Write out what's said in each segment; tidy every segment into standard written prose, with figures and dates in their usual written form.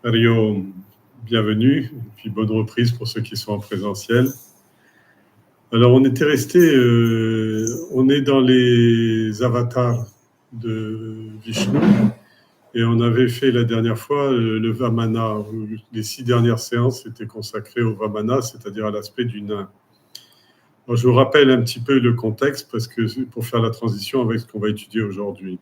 Rio, bienvenue, et puis bonne reprise pour ceux qui sont en présentiel. Alors, on était resté, on est dans les avatars de Vishnu, et on avait fait la dernière fois le Vamana, où les 6 dernières séances étaient consacrées au Vamana, c'est-à-dire à l'aspect du nain. Alors, je vous rappelle un petit peu le contexte, parce que pour faire la transition avec ce qu'on va étudier aujourd'hui.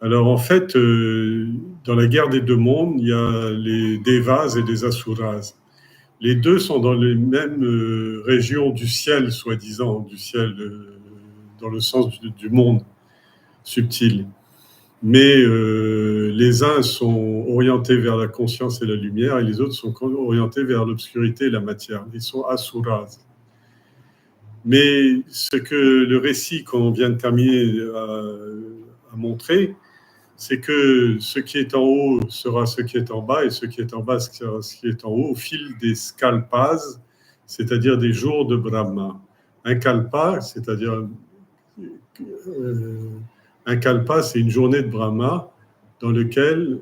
Alors en fait, dans la guerre des deux mondes, il y a les Devas et les Asuras. Les deux sont dans les mêmes régions du ciel, soi-disant, du ciel dans le sens du monde subtil. Mais les uns sont orientés vers la conscience et la lumière, et les autres sont orientés vers l'obscurité et la matière. Ils sont Asuras. Mais ce que le récit qu'on vient de terminer a montré, c'est que ce qui est en haut sera ce qui est en bas, et ce qui est en bas sera ce qui est en haut, au fil des kalpas, c'est-à-dire des jours de Brahma. Un kalpa, c'est-à-dire un kalpa, c'est une journée de Brahma dans lequel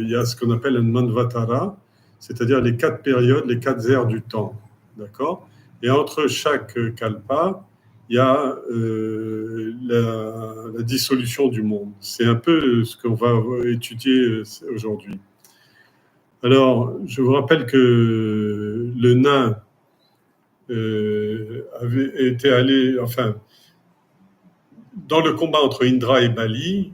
il y a ce qu'on appelle un manvatara, c'est-à-dire les 4 périodes, les 4 ères du temps. D'accord ? Et entre chaque kalpa, il y a la dissolution du monde. C'est un peu ce qu'on va étudier aujourd'hui. Alors, je vous rappelle que le nain avait été allé, enfin, dans le combat entre Indra et Bali,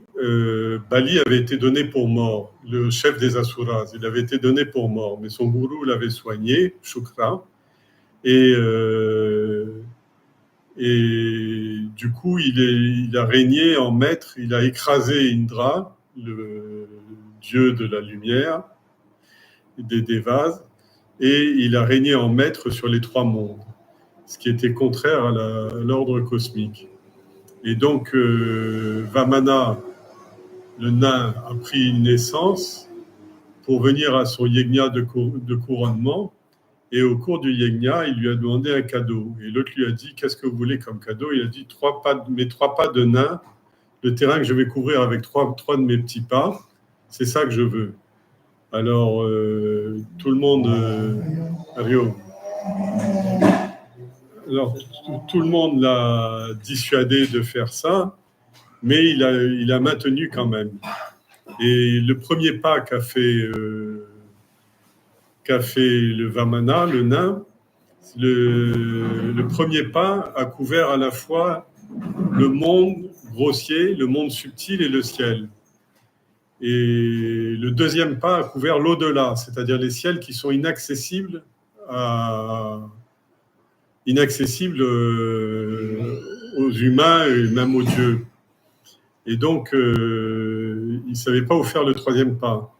Bali avait été donné pour mort, le chef des Asuras. Il avait été donné pour mort, mais son gourou l'avait soigné, Shukra, et du coup, il a régné en maître, il a écrasé Indra, le dieu de la lumière, des Devas, et il a régné en maître sur les 3 mondes, ce qui était contraire à l'ordre cosmique. Et donc, Vamana, le nain, a pris naissance pour venir à son yajna de couronnement. Et au cours du yajna, il lui a demandé un cadeau. Et l'autre lui a dit, qu'est-ce que vous voulez comme cadeau? Il a dit, mes 3 pas de nain, le terrain que je vais couvrir avec 3 de mes petits pas, c'est ça que je veux. Alors, tout le monde... Rio. Alors, tout le monde l'a dissuadé de faire ça, mais il a maintenu quand même. Et le premier pas qu'a fait le Vamana, le nain, le premier pas a couvert à la fois le monde grossier, le monde subtil et le ciel. Et le deuxième pas a couvert l'au-delà, c'est-à-dire les ciels qui sont inaccessibles aux humains et même aux dieux. Et donc, il ne savait pas où faire le troisième pas.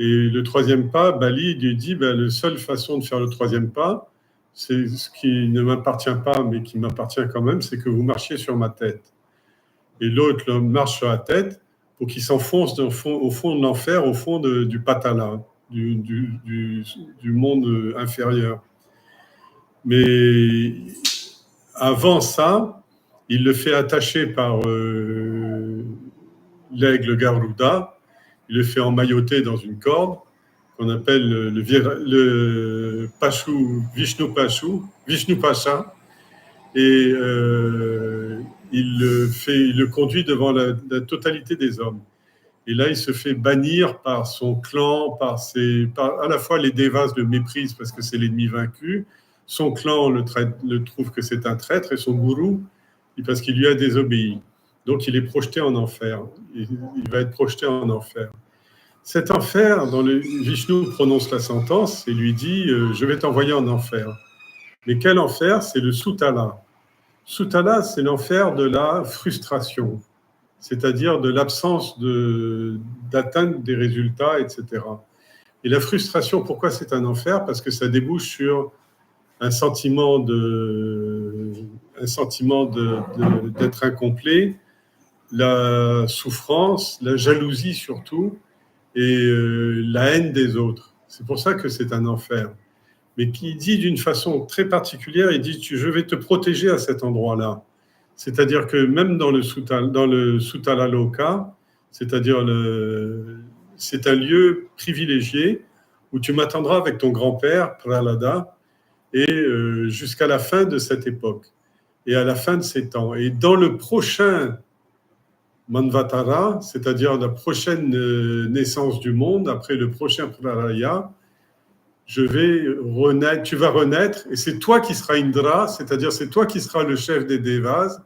Et le troisième pas, Bali lui dit, la seule façon de faire le troisième pas, c'est ce qui ne m'appartient pas, mais qui m'appartient quand même, c'est que vous marchiez sur ma tête. Et l'autre marche sur la tête pour qu'il s'enfonce au fond de l'enfer, au fond du patala, du monde inférieur. Mais avant ça, il le fait attacher par l'aigle Garuda, il le fait emmailloter dans une corde qu'on appelle le Pashu, Vishnu Pasha, et il le conduit devant la totalité des hommes. Et là, il se fait bannir par son clan, par à la fois les Devas le méprisent parce que c'est l'ennemi vaincu, son clan le trouve que c'est un traître, et son gourou, parce qu'il lui a désobéi. Donc, il est projeté en enfer. Il va être projeté en enfer. Cet enfer, dont Vishnu prononce la sentence et lui dit « Je vais t'envoyer en enfer ». Mais quel enfer? C'est le Sutala. Sutala, c'est l'enfer de la frustration, c'est-à-dire de l'absence d'atteinte des résultats, etc. Et la frustration, pourquoi c'est un enfer? Parce que ça débouche sur un sentiment d'être incomplet, la souffrance, la jalousie surtout, et la haine des autres. C'est pour ça que c'est un enfer. Mais qui dit d'une façon très particulière, il dit « je vais te protéger à cet endroit-là ». C'est-à-dire que même dans le Sutala Loka, c'est-à-dire c'est un lieu privilégié où tu m'attendras avec ton grand-père, Prahlada, et jusqu'à la fin de cette époque, et à la fin de ces temps. Et dans le prochain Manvatara, c'est-à-dire la prochaine naissance du monde, après le prochain Pralaya, je vais renaître, tu vas renaître, et c'est toi qui seras Indra, c'est-à-dire c'est toi qui seras le chef des Devas,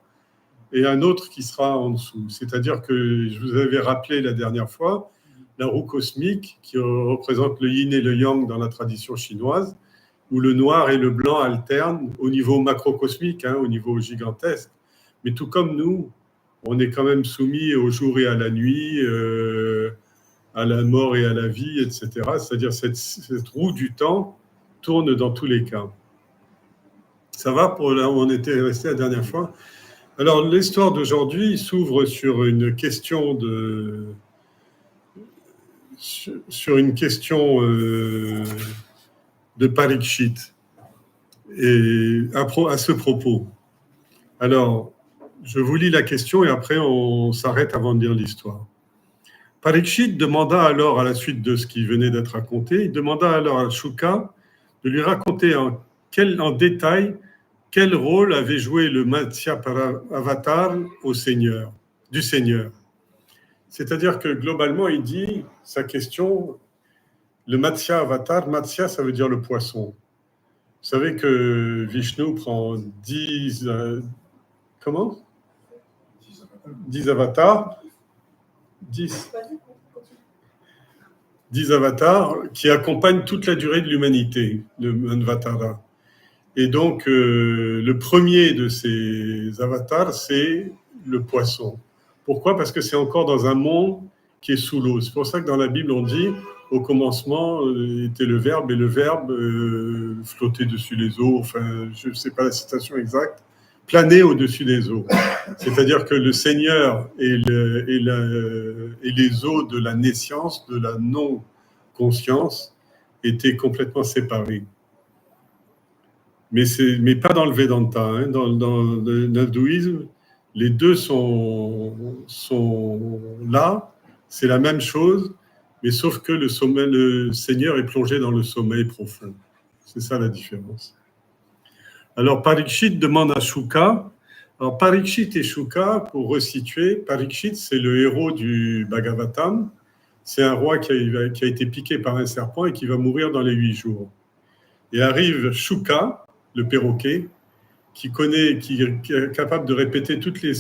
et un autre qui sera en dessous. C'est-à-dire que je vous avais rappelé la dernière fois, la roue cosmique qui représente le yin et le yang dans la tradition chinoise, où le noir et le blanc alternent au niveau macrocosmique, au niveau gigantesque. Mais tout comme nous, on est quand même soumis au jour et à la nuit, à la mort et à la vie, etc. C'est-à-dire cette roue du temps tourne dans tous les cas. Ça va pour là où on était resté la dernière fois? Alors, l'histoire d'aujourd'hui s'ouvre sur une question de Parikshit. Et à ce propos. Alors, je vous lis la question et après on s'arrête avant de lire l'histoire. Parikshit demanda alors, à la suite de ce qui venait d'être raconté, il demanda alors à Shuka de lui raconter en détail quel rôle avait joué le Matsya Avatar du Seigneur. C'est-à-dire que globalement, il dit, sa question, le Matsya Avatar, Matsya ça veut dire le poisson. Vous savez que Vishnu prend 10 avatars, 10 avatars qui accompagnent toute la durée de l'humanité, le Manvatara. Et donc, le premier de ces avatars, c'est le poisson. Pourquoi? Parce que c'est encore dans un monde qui est sous l'eau. C'est pour ça que dans la Bible, on dit, au commencement était le Verbe, et le Verbe flottait dessus les eaux, enfin, je ne sais pas la citation exacte, planait au-dessus des eaux. C'est-à-dire que le Seigneur et les eaux de la naissance, de la non-conscience, étaient complètement séparés. Mais pas dans le Vedanta. Dans l'hindouisme, les deux sont là, c'est la même chose, mais sauf que le Seigneur est plongé dans le sommeil profond. C'est ça la différence. Alors Parikshit demande à Shuka. Alors Parikshit et Shuka, pour resituer, Parikshit c'est le héros du Bhagavatam. C'est un roi qui a été piqué par un serpent et qui va mourir dans les 8 jours. Et arrive Shuka, le perroquet, qui est capable de répéter toutes les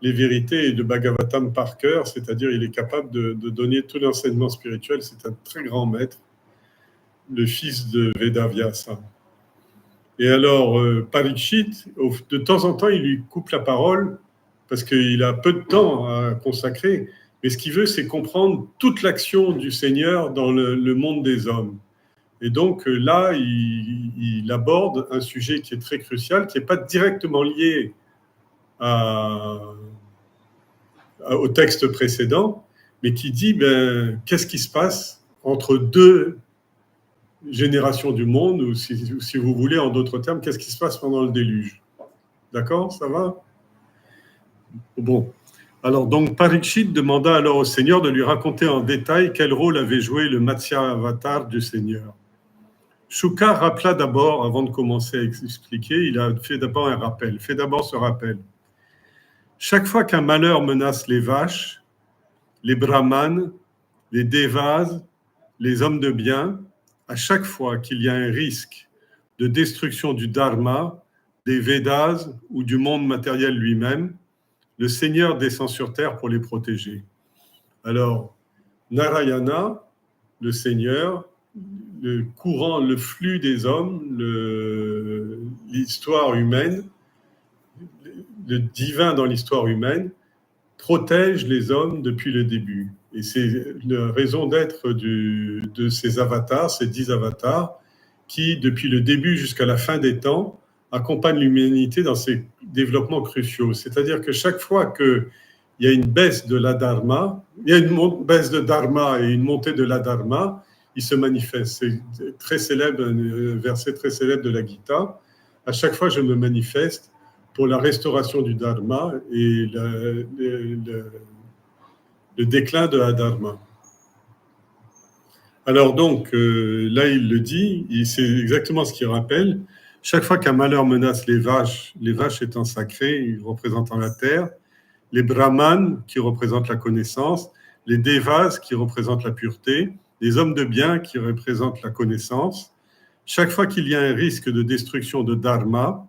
vérités et de Bhagavatam par cœur, c'est-à-dire il est capable de donner tout l'enseignement spirituel. C'est un très grand maître, le fils de Vedavyasa. Et alors, Parikshit, de temps en temps, il lui coupe la parole parce qu'il a peu de temps à consacrer. Mais ce qu'il veut, c'est comprendre toute l'action du Seigneur dans le monde des hommes. Et donc là, il aborde un sujet qui est très crucial, qui n'est pas directement lié au texte précédent, mais qui dit qu'est-ce qui se passe entre deux générations du monde, ou si vous voulez, en d'autres termes, qu'est-ce qui se passe pendant le déluge. D'accord? Ça va? Bon. Alors, donc, Parikshit demanda alors au Seigneur de lui raconter en détail quel rôle avait joué le Matsya Avatar du Seigneur. Shuka rappela d'abord, avant de commencer à expliquer, il a fait d'abord un rappel. Fait d'abord ce rappel. Chaque fois qu'un malheur menace les vaches, les brahmanes, les devas, les hommes de bien, à chaque fois qu'il y a un risque de destruction du dharma, des Védas ou du monde matériel lui-même, le Seigneur descend sur terre pour les protéger. Alors, Narayana, le Seigneur, le courant, le flux des hommes, l'histoire humaine, le divin dans l'histoire humaine, protège les hommes depuis le début. Et c'est la raison d'être de ces avatars, ces 10 avatars, qui, depuis le début jusqu'à la fin des temps, accompagnent l'humanité dans ses développements cruciaux. C'est-à-dire que chaque fois qu'il y a une baisse de l'adharma, il y a une baisse de dharma et une montée de l'adharma, il se manifeste. C'est très célèbre, un verset très célèbre de la Gita. À chaque fois, je me manifeste pour la restauration du dharma et le déclin de Adharma. Alors donc, là il le dit, c'est exactement ce qu'il rappelle. Chaque fois qu'un malheur menace les vaches étant sacrées, représentant la terre, les brahmanes qui représentent la connaissance, les devas qui représentent la pureté, les hommes de bien qui représentent la connaissance. Chaque fois qu'il y a un risque de destruction de dharma,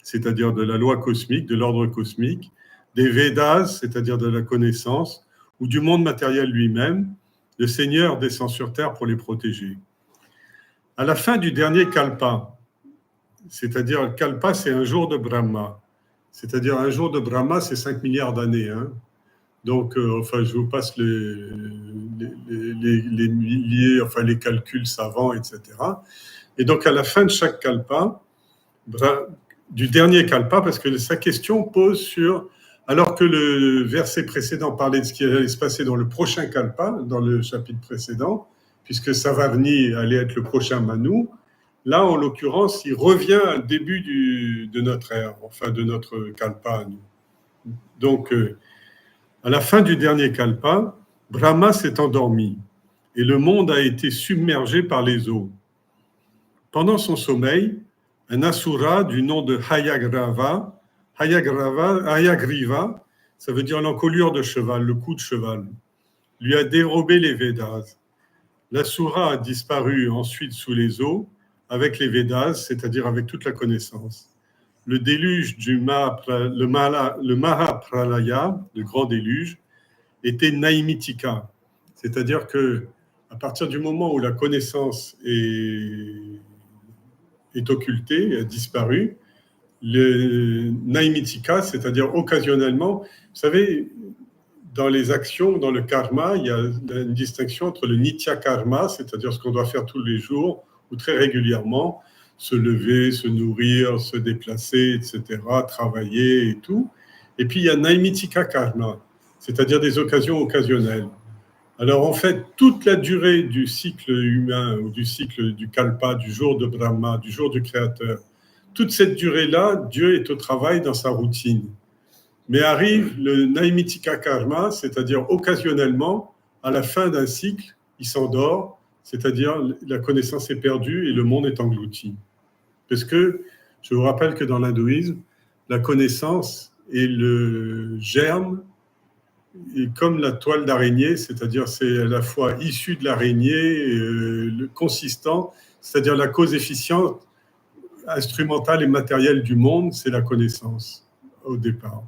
c'est-à-dire de la loi cosmique, de l'ordre cosmique, des Védas, c'est-à-dire de la connaissance, ou du monde matériel lui-même, le Seigneur descend sur terre pour les protéger. À la fin du dernier kalpa, c'est-à-dire kalpa, c'est un jour de Brahma, c'est-à-dire un jour de Brahma, c'est 5 milliards d'années. Hein. Donc, enfin, je vous passe les milliers, enfin, les calculs savants, etc. Et donc, à la fin de chaque kalpa, du dernier kalpa, parce que sa question pose sur, alors que le verset précédent parlait de ce qui allait se passer dans le prochain kalpa, dans le chapitre précédent, puisque Savarni allait être le prochain Manu, là, en l'occurrence, il revient au début de notre ère, enfin de notre kalpa à nous. Donc, à la fin du dernier kalpa, Brahma s'est endormi et le monde a été submergé par les eaux. Pendant son sommeil, un asura du nom de Hayagriva, ça veut dire l'encolure de cheval, le cou de cheval, lui a dérobé les Védas. L'asura a disparu ensuite sous les eaux avec les Védas, c'est-à-dire avec toute la connaissance. Le déluge le Mahapralaya, le grand déluge, était Naimitika, c'est-à-dire que à partir du moment où la connaissance est occultée, a disparu, le Naimitika, c'est-à-dire occasionnellement, vous savez, dans les actions, dans le karma, il y a une distinction entre le nitya karma, c'est-à-dire ce qu'on doit faire tous les jours ou très régulièrement, se lever, se nourrir, se déplacer, etc., travailler et tout. Et puis il y a naimitika karma, c'est-à-dire des occasions occasionnelles. Alors en fait, toute la durée du cycle humain ou du cycle du kalpa, du jour de Brahma, du jour du Créateur, toute cette durée-là, Dieu est au travail dans sa routine. Mais arrive le naimitika karma, c'est-à-dire occasionnellement, à la fin d'un cycle, il s'endort, c'est-à-dire la connaissance est perdue et le monde est englouti. Parce que, je vous rappelle que dans l'hindouisme, la connaissance est le germe, et comme la toile d'araignée, c'est-à-dire c'est à la fois issu de l'araignée, le consistant, c'est-à-dire la cause efficiente, instrumentale et matérielle du monde, c'est la connaissance au départ.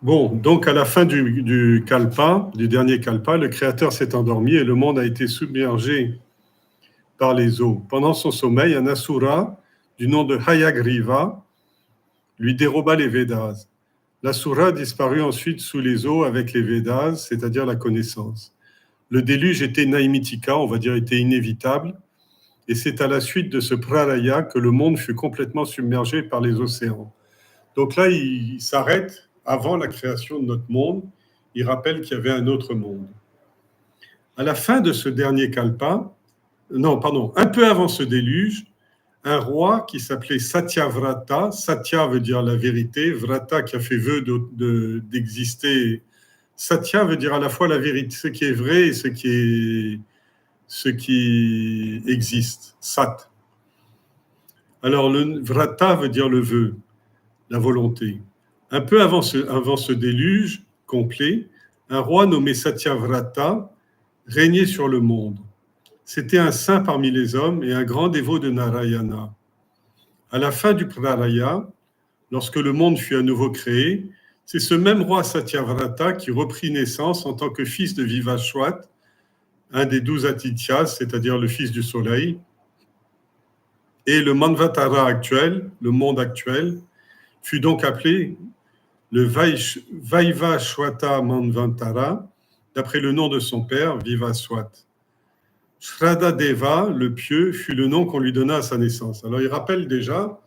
Bon, donc à la fin du kalpa, du dernier kalpa, le Créateur s'est endormi et le monde a été submergé par les eaux. Pendant son sommeil, un asura du nom de Hayagriva lui déroba les Védas. L'asura disparut ensuite sous les eaux avec les Védas, c'est-à-dire la connaissance. Le déluge était naimitika, on va dire était inévitable, et c'est à la suite de ce pralaya que le monde fut complètement submergé par les océans. Donc là, il s'arrête avant la création de notre monde, il rappelle qu'il y avait un autre monde. À la fin de ce dernier kalpa, un peu avant ce déluge, un roi qui s'appelait Satyavrata, Satya veut dire la vérité, Vrata qui a fait vœu d'exister. Satya veut dire à la fois la vérité, ce qui est vrai et ce qui existe, Sat. Alors le Vrata veut dire le vœu, la volonté. Un peu avant ce déluge complet, un roi nommé Satyavrata régnait sur le monde. C'était un saint parmi les hommes et un grand dévot de Narayana. À la fin du Pralaya, lorsque le monde fut à nouveau créé, c'est ce même roi Satyavrata qui reprit naissance en tant que fils de Vivaswat, un des 12 Atityas, c'est-à-dire le fils du soleil, et le Manvatara actuel, le monde actuel, fut donc appelé le Vaivashvata Manvantara, d'après le nom de son père, Vivaswat. Shradadeva, le pieux, fut le nom qu'on lui donna à sa naissance. Alors il rappelle déjà,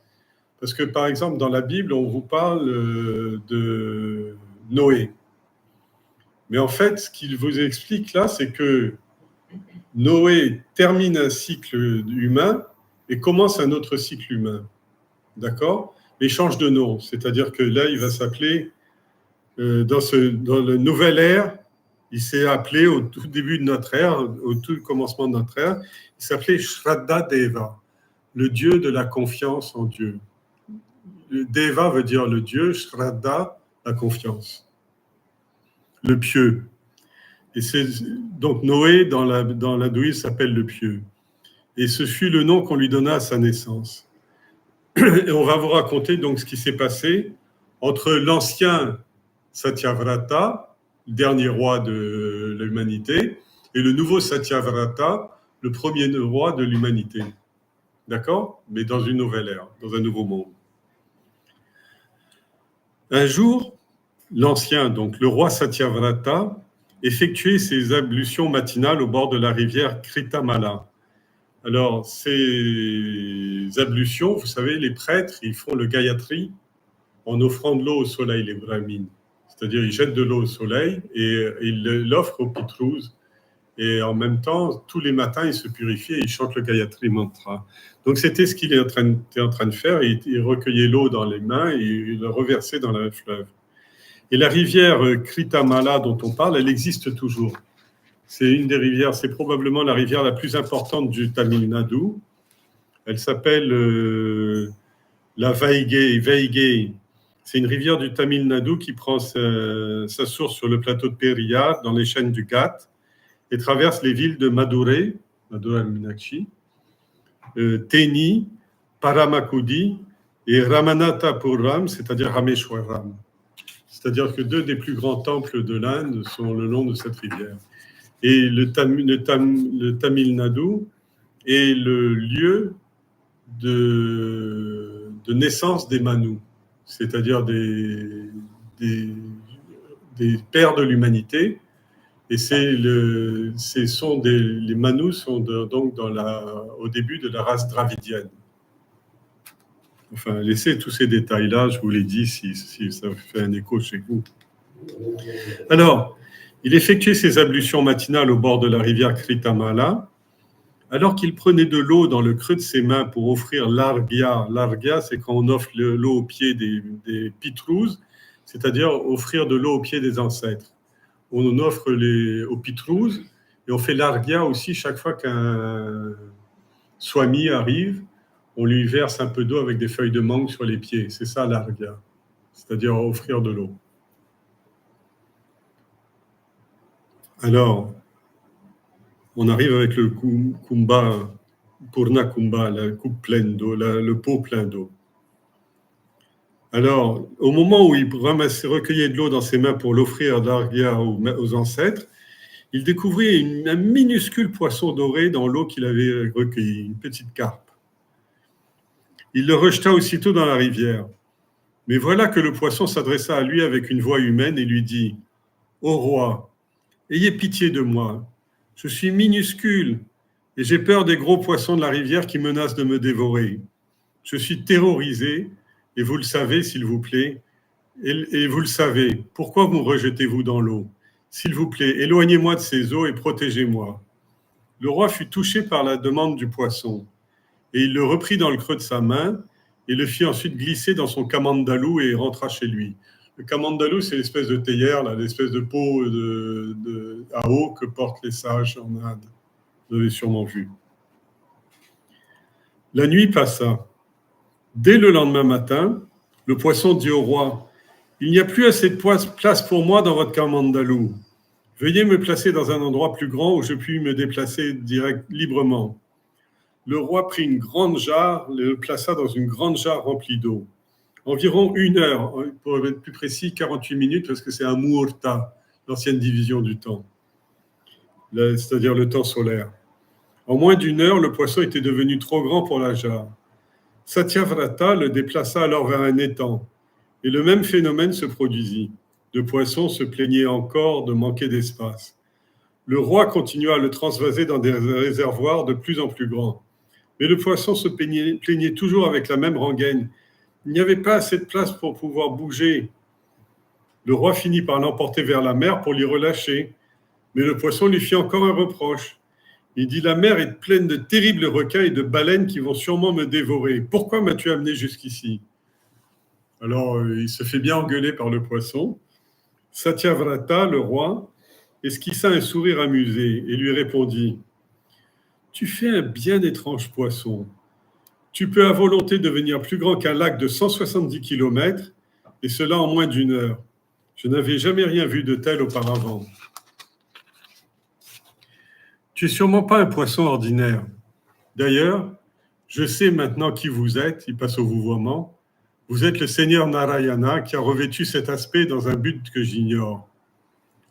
parce que par exemple dans la Bible, on vous parle de Noé. Mais en fait, ce qu'il vous explique là, c'est que Noé termine un cycle humain et commence un autre cycle humain. D'accord ? mais il change de nom. C'est-à-dire que là, il va s'appeler, dans le nouvel ère, il s'est appelé au tout début de notre ère, au tout commencement de notre ère, il s'appelait Shraddha Deva, le Dieu de la confiance en Dieu. Deva veut dire le Dieu, Shraddha, la confiance, le pieux. Et c'est donc Noé dans l'hindouisme s'appelle le pieux. Et ce fut le nom qu'on lui donna à sa naissance. Et on va vous raconter donc ce qui s'est passé entre l'ancien Satyavrata, le dernier roi de l'humanité, et le nouveau Satyavrata, le premier roi de l'humanité. D'accord? Mais dans une nouvelle ère, dans un nouveau monde. Un jour, l'ancien, donc le roi Satyavrata, effectuait ses ablutions matinales au bord de la rivière Kritamala. Alors, ces ablutions, vous savez, les prêtres, ils font le Gayatri en offrant de l'eau au soleil, les brahmines. C'est-à-dire, ils jettent de l'eau au soleil et ils l'offrent aux Pitrus. Et en même temps, tous les matins, ils se purifient et ils chantent le Gayatri Mantra. Donc, c'était ce qu'il était en train de faire. Il recueillait l'eau dans les mains et il le reversait dans le fleuve. Et la rivière Kritamala dont on parle, elle existe toujours. C'est une des rivières, c'est probablement la rivière la plus importante du Tamil Nadu. Elle s'appelle la Vaigai. C'est une rivière du Tamil Nadu qui prend sa source sur le plateau de Periyar, dans les chaînes du Ghat, et traverse les villes de Madurai Meenakshi, Teni, Paramakudi et Ramanathapuram, c'est-à-dire Rameshwaram. C'est-à-dire que deux des plus grands temples de l'Inde sont le long de cette rivière. Et le Tamil Nadu est le lieu de naissance des Manus, c'est-à-dire des pères de l'humanité. Et les Manus sont donc au début de la race dravidienne. Enfin, laissez tous ces détails-là, je vous l'ai dit, si ça fait un écho chez vous. Alors, il effectuait ses ablutions matinales au bord de la rivière Kritamala, alors qu'il prenait de l'eau dans le creux de ses mains pour offrir l'arghya. L'arghya, c'est quand on offre l'eau aux pieds des Pitrus, c'est-à-dire offrir de l'eau aux pieds des ancêtres. On offre aux Pitrus et on fait l'arghya aussi chaque fois qu'un swami arrive. On lui verse un peu d'eau avec des feuilles de mangue sur les pieds. C'est ça l'arghya, c'est-à-dire offrir de l'eau. Alors, on arrive avec le kumbha, Purna Kumbha, la coupe pleine d'eau, le pot plein d'eau. Alors, au moment où il recueillait de l'eau dans ses mains pour l'offrir d'arghya aux ancêtres, il découvrit un minuscule poisson doré dans l'eau qu'il avait recueilli, une petite carpe. Il le rejeta aussitôt dans la rivière. Mais voilà que le poisson s'adressa à lui avec une voix humaine et lui dit « Ô roi, ayez pitié de moi. Je suis minuscule et j'ai peur des gros poissons de la rivière qui menacent de me dévorer. Je suis terrorisé et vous le savez, s'il vous plaît. Et vous le savez, pourquoi vous me rejetez-vous dans l'eau? S'il vous plaît, éloignez-moi de ces eaux et protégez-moi. » Le roi fut touché par la demande du poisson et il le reprit dans le creux de sa main et le fit ensuite glisser dans son kamandalou et rentra chez lui. Le kamandalou, c'est l'espèce de théière, l'espèce de peau à eau que portent les sages en Inde. Vous avez sûrement vu. La nuit passa. Dès le lendemain matin, le poisson dit au roi « Il n'y a plus assez de place pour moi dans votre kamandalou. Veuillez me placer dans un endroit plus grand où je puis me déplacer librement. » Le roi prit une grande jarre, le plaça dans une grande jarre remplie d'eau. Environ 1 heure, pour être plus précis, 48 minutes, parce que c'est un muhurta, l'ancienne division du temps, c'est-à-dire le temps solaire. En moins d'1 heure, le poisson était devenu trop grand pour la jarre. Satyavrata le déplaça alors vers un étang, et le même phénomène se produisit. Le poisson se plaignait encore de manquer d'espace. Le roi continua à le transvaser dans des réservoirs de plus en plus grands. Mais le poisson se plaignait toujours avec la même rengaine. Il n'y avait pas assez de place pour pouvoir bouger. Le roi finit par l'emporter vers la mer pour l'y relâcher. Mais le poisson lui fit encore un reproche. Il dit « La mer est pleine de terribles requins et de baleines qui vont sûrement me dévorer. Pourquoi m'as-tu amené jusqu'ici » Alors, il se fait bien engueuler par le poisson. Satyavrata, le roi, esquissa un sourire amusé et lui répondit: Tu fais un bien étrange poisson. Tu peux à volonté devenir plus grand qu'un lac de 170 kilomètres, et cela en moins d'une heure. Je n'avais jamais rien vu de tel auparavant. Tu es sûrement pas un poisson ordinaire. D'ailleurs, je sais maintenant qui vous êtes, il passe au vouvoiement. Vous êtes le Seigneur Narayana qui a revêtu cet aspect dans un but que j'ignore.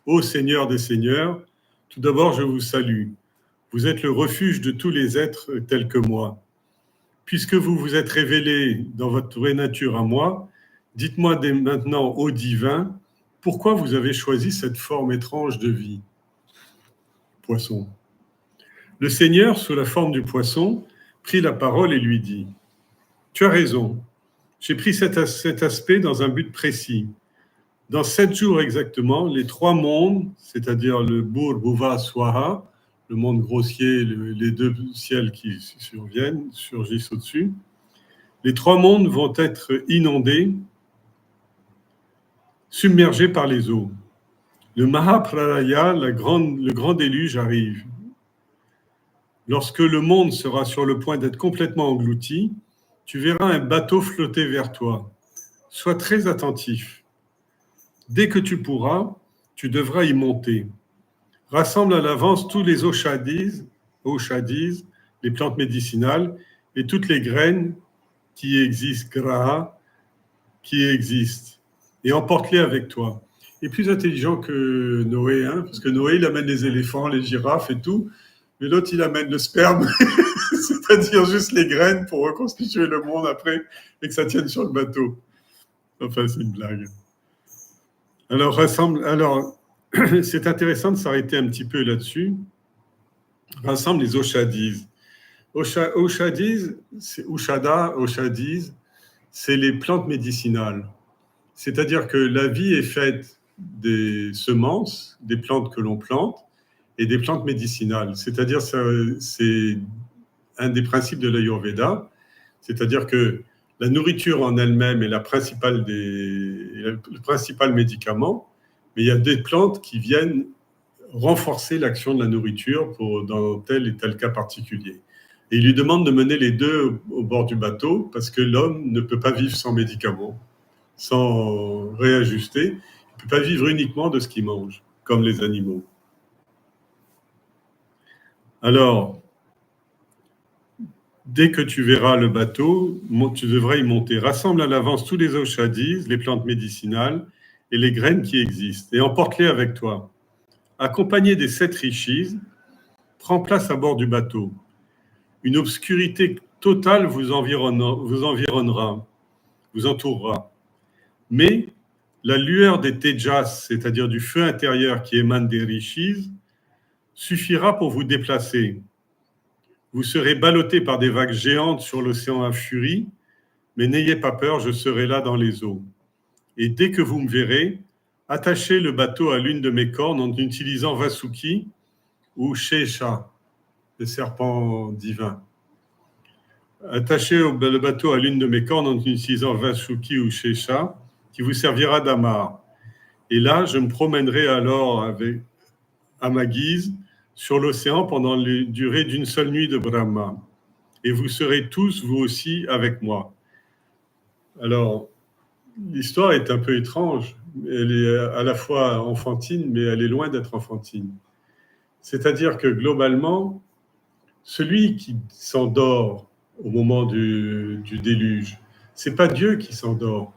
Ô Seigneur des Seigneurs, tout d'abord je vous salue. Vous êtes le refuge de tous les êtres tels que moi. Puisque vous vous êtes révélé dans votre vraie nature à moi, dites-moi dès maintenant, ô divin, pourquoi vous avez choisi cette forme étrange de vie? Poisson. Le Seigneur, sous la forme du poisson, prit la parole et lui dit: Tu as raison, j'ai pris cet aspect dans un but précis. Dans 7 jours exactement, les 3 mondes, c'est-à-dire le Bhur, Bhuva, Swaha, le monde grossier, les 2 ciels qui surgissent au-dessus, les 3 mondes vont être inondés, submergés par les eaux. Le Mahapralaya, le grand déluge arrive. Lorsque le monde sera sur le point d'être complètement englouti, tu verras un bateau flotter vers toi. Sois très attentif. Dès que tu pourras, tu devras y monter. Rassemble à l'avance tous les aushadis, les plantes médicinales, et toutes les graines qui existent, graha, qui existent, et emporte-les avec toi. Il est plus intelligent que Noé, hein, parce que Noé, il amène les éléphants, les girafes et tout, mais l'autre, il amène le sperme, c'est-à-dire juste les graines pour reconstituer le monde après, et que ça tienne sur le bateau. Enfin, c'est une blague. Alors, c'est intéressant de s'arrêter un petit peu là-dessus. Rassemble les Oshadis. Oshadis, c'est les plantes médicinales. C'est-à-dire que la vie est faite des semences, des plantes que l'on plante, et des plantes médicinales. C'est-à-dire, c'est un des principes de l'Ayurveda. C'est-à-dire que la nourriture en elle-même est le principal médicament, mais il y a des plantes qui viennent renforcer l'action de la nourriture dans tel et tel cas particulier. Et il lui demande de mener les deux au bord du bateau parce que l'homme ne peut pas vivre sans médicaments, sans réajuster. Il ne peut pas vivre uniquement de ce qu'il mange, comme les animaux. Alors, dès que tu verras le bateau, tu devras y monter. Rassemble à l'avance tous les aushadis, les plantes médicinales et les graines qui existent, et emporte-les avec toi. Accompagné des 7 rishis, prends place à bord du bateau. Une obscurité totale vous environnera, vous entourera. Mais la lueur des tejas, c'est-à-dire du feu intérieur qui émane des rishis, suffira pour vous déplacer. Vous serez ballotté par des vagues géantes sur l'océan à furie, mais n'ayez pas peur, je serai là dans les eaux. Et dès que vous me verrez, attachez le bateau à l'une de mes cornes en utilisant Vasuki ou Shesha, le serpent divin. Attachez le bateau à l'une de mes cornes en utilisant Vasuki ou Shesha, qui vous servira d'amarre. Et là, je me promènerai alors à ma guise sur l'océan pendant la durée d'une seule nuit de Brahma. Et vous serez tous, vous aussi, avec moi. Alors, l'histoire est un peu étrange. Elle est à la fois enfantine, mais elle est loin d'être enfantine. C'est-à-dire que globalement, celui qui s'endort au moment du déluge, c'est pas Dieu qui s'endort,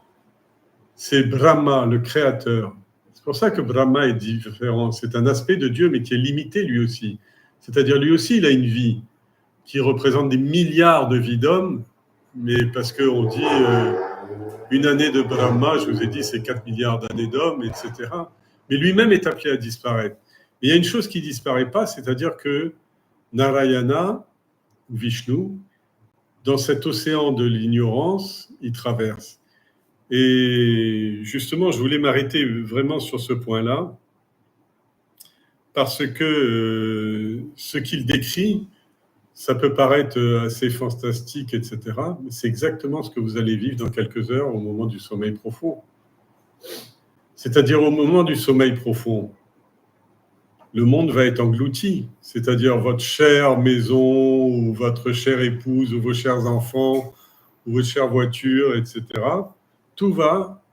c'est Brahma, le créateur. C'est pour ça que Brahma est différent. C'est un aspect de Dieu, mais qui est limité lui aussi. C'est-à-dire lui aussi, il a une vie qui représente des milliards de vies d'hommes, mais parce qu'on dit une année de Brahma, je vous ai dit, c'est 4 milliards d'années d'hommes, etc. Mais lui-même est appelé à disparaître. Mais il y a une chose qui ne disparaît pas, c'est-à-dire que Narayana, Vishnu, dans cet océan de l'ignorance, il traverse. Et justement, je voulais m'arrêter vraiment sur ce point-là, parce que ce qu'il décrit, Ça peut paraître assez fantastique, etc. Mais c'est exactement ce que vous allez vivre dans quelques heures au moment du sommeil profond. C'est-à-dire au moment du sommeil profond, le monde va être englouti. C'est-à-dire votre chère maison, ou votre chère épouse, ou vos chers enfants, ou votre chère voiture, etc. Tout va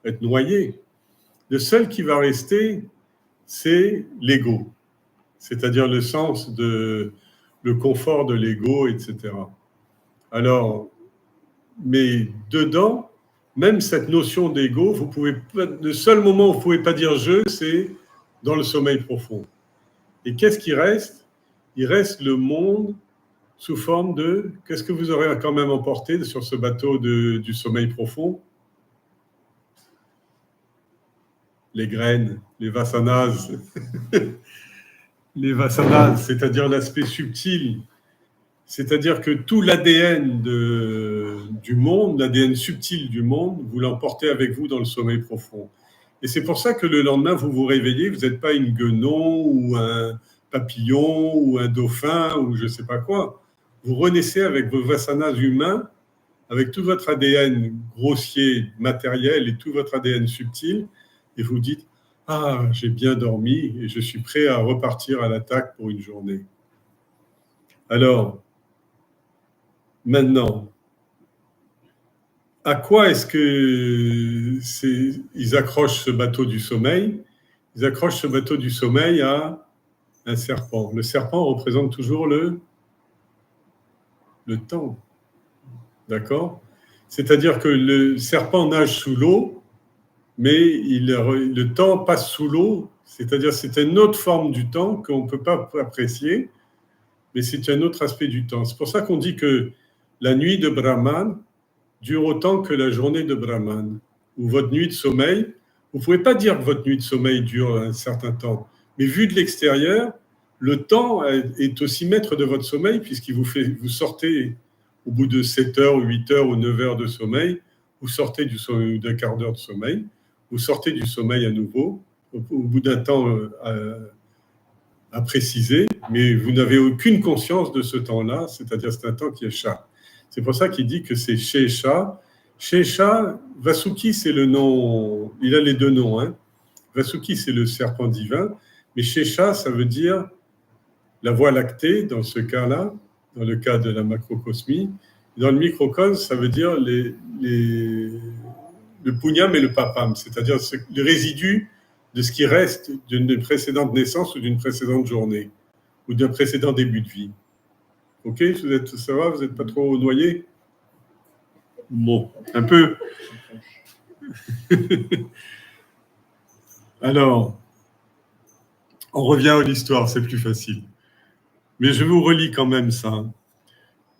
être noyé. Le seul qui va rester, c'est l'ego. C'est-à-dire le sens de le confort de l'ego, etc. Alors, mais dedans, même cette notion d'ego, vous pouvez pas, le seul moment où vous ne pouvez pas dire je, c'est dans le sommeil profond. Et qu'est-ce qui reste? Il reste le monde sous forme de, qu'est-ce que vous aurez quand même emporté sur ce bateau du sommeil profond? Les graines, les vasanas. Les vasanas, c'est-à-dire l'aspect subtil. C'est-à-dire que tout l'ADN du monde, l'ADN subtil du monde, vous l'emportez avec vous dans le sommeil profond. Et c'est pour ça que le lendemain, vous vous réveillez, vous n'êtes pas une guenon ou un papillon ou un dauphin ou je ne sais pas quoi. Vous renaissez avec vos vasanas humains, avec tout votre ADN grossier, matériel et tout votre ADN subtil, et vous dites « Ah, j'ai bien dormi et je suis prêt à repartir à l'attaque pour une journée. » Alors, maintenant, à quoi est-ce ils accrochent ce bateau du sommeil? Ils accrochent ce bateau du sommeil à un serpent. Le serpent représente toujours le temps. D'accord? C'est-à-dire que le serpent nage sous l'eau, mais le temps passe sous l'eau. C'est-à-dire que c'est une autre forme du temps qu'on ne peut pas apprécier, mais c'est un autre aspect du temps. C'est pour ça qu'on dit que la nuit de Brahman dure autant que la journée de Brahman, ou votre nuit de sommeil. Vous ne pouvez pas dire que votre nuit de sommeil dure un certain temps, mais vu de l'extérieur, le temps est aussi maître de votre sommeil, vous sortez au bout de 7 heures, ou 8 heures, ou 9 heures de sommeil, vous sortez d'un quart d'heure de sommeil, vous sortez du sommeil à nouveau, au bout d'un temps à préciser, mais vous n'avez aucune conscience de ce temps-là, c'est-à-dire c'est un temps qui est chat. C'est pour ça qu'il dit que c'est Shesha. Shesha, Vasuki, c'est le nom, il a les deux noms. Hein. Vasuki, c'est le serpent divin, mais Shesha, ça veut dire la voie lactée, dans ce cas-là, dans le cas de la macrocosmie. Dans le microcosme, ça veut dire le punyam et le papam, c'est-à-dire le résidu de ce qui reste d'une précédente naissance ou d'une précédente journée, ou d'un précédent début de vie. Ok, ça va, vous n'êtes pas trop noyé? Bon, un peu. Alors, on revient à l'histoire, c'est plus facile. Mais je vous relis quand même ça.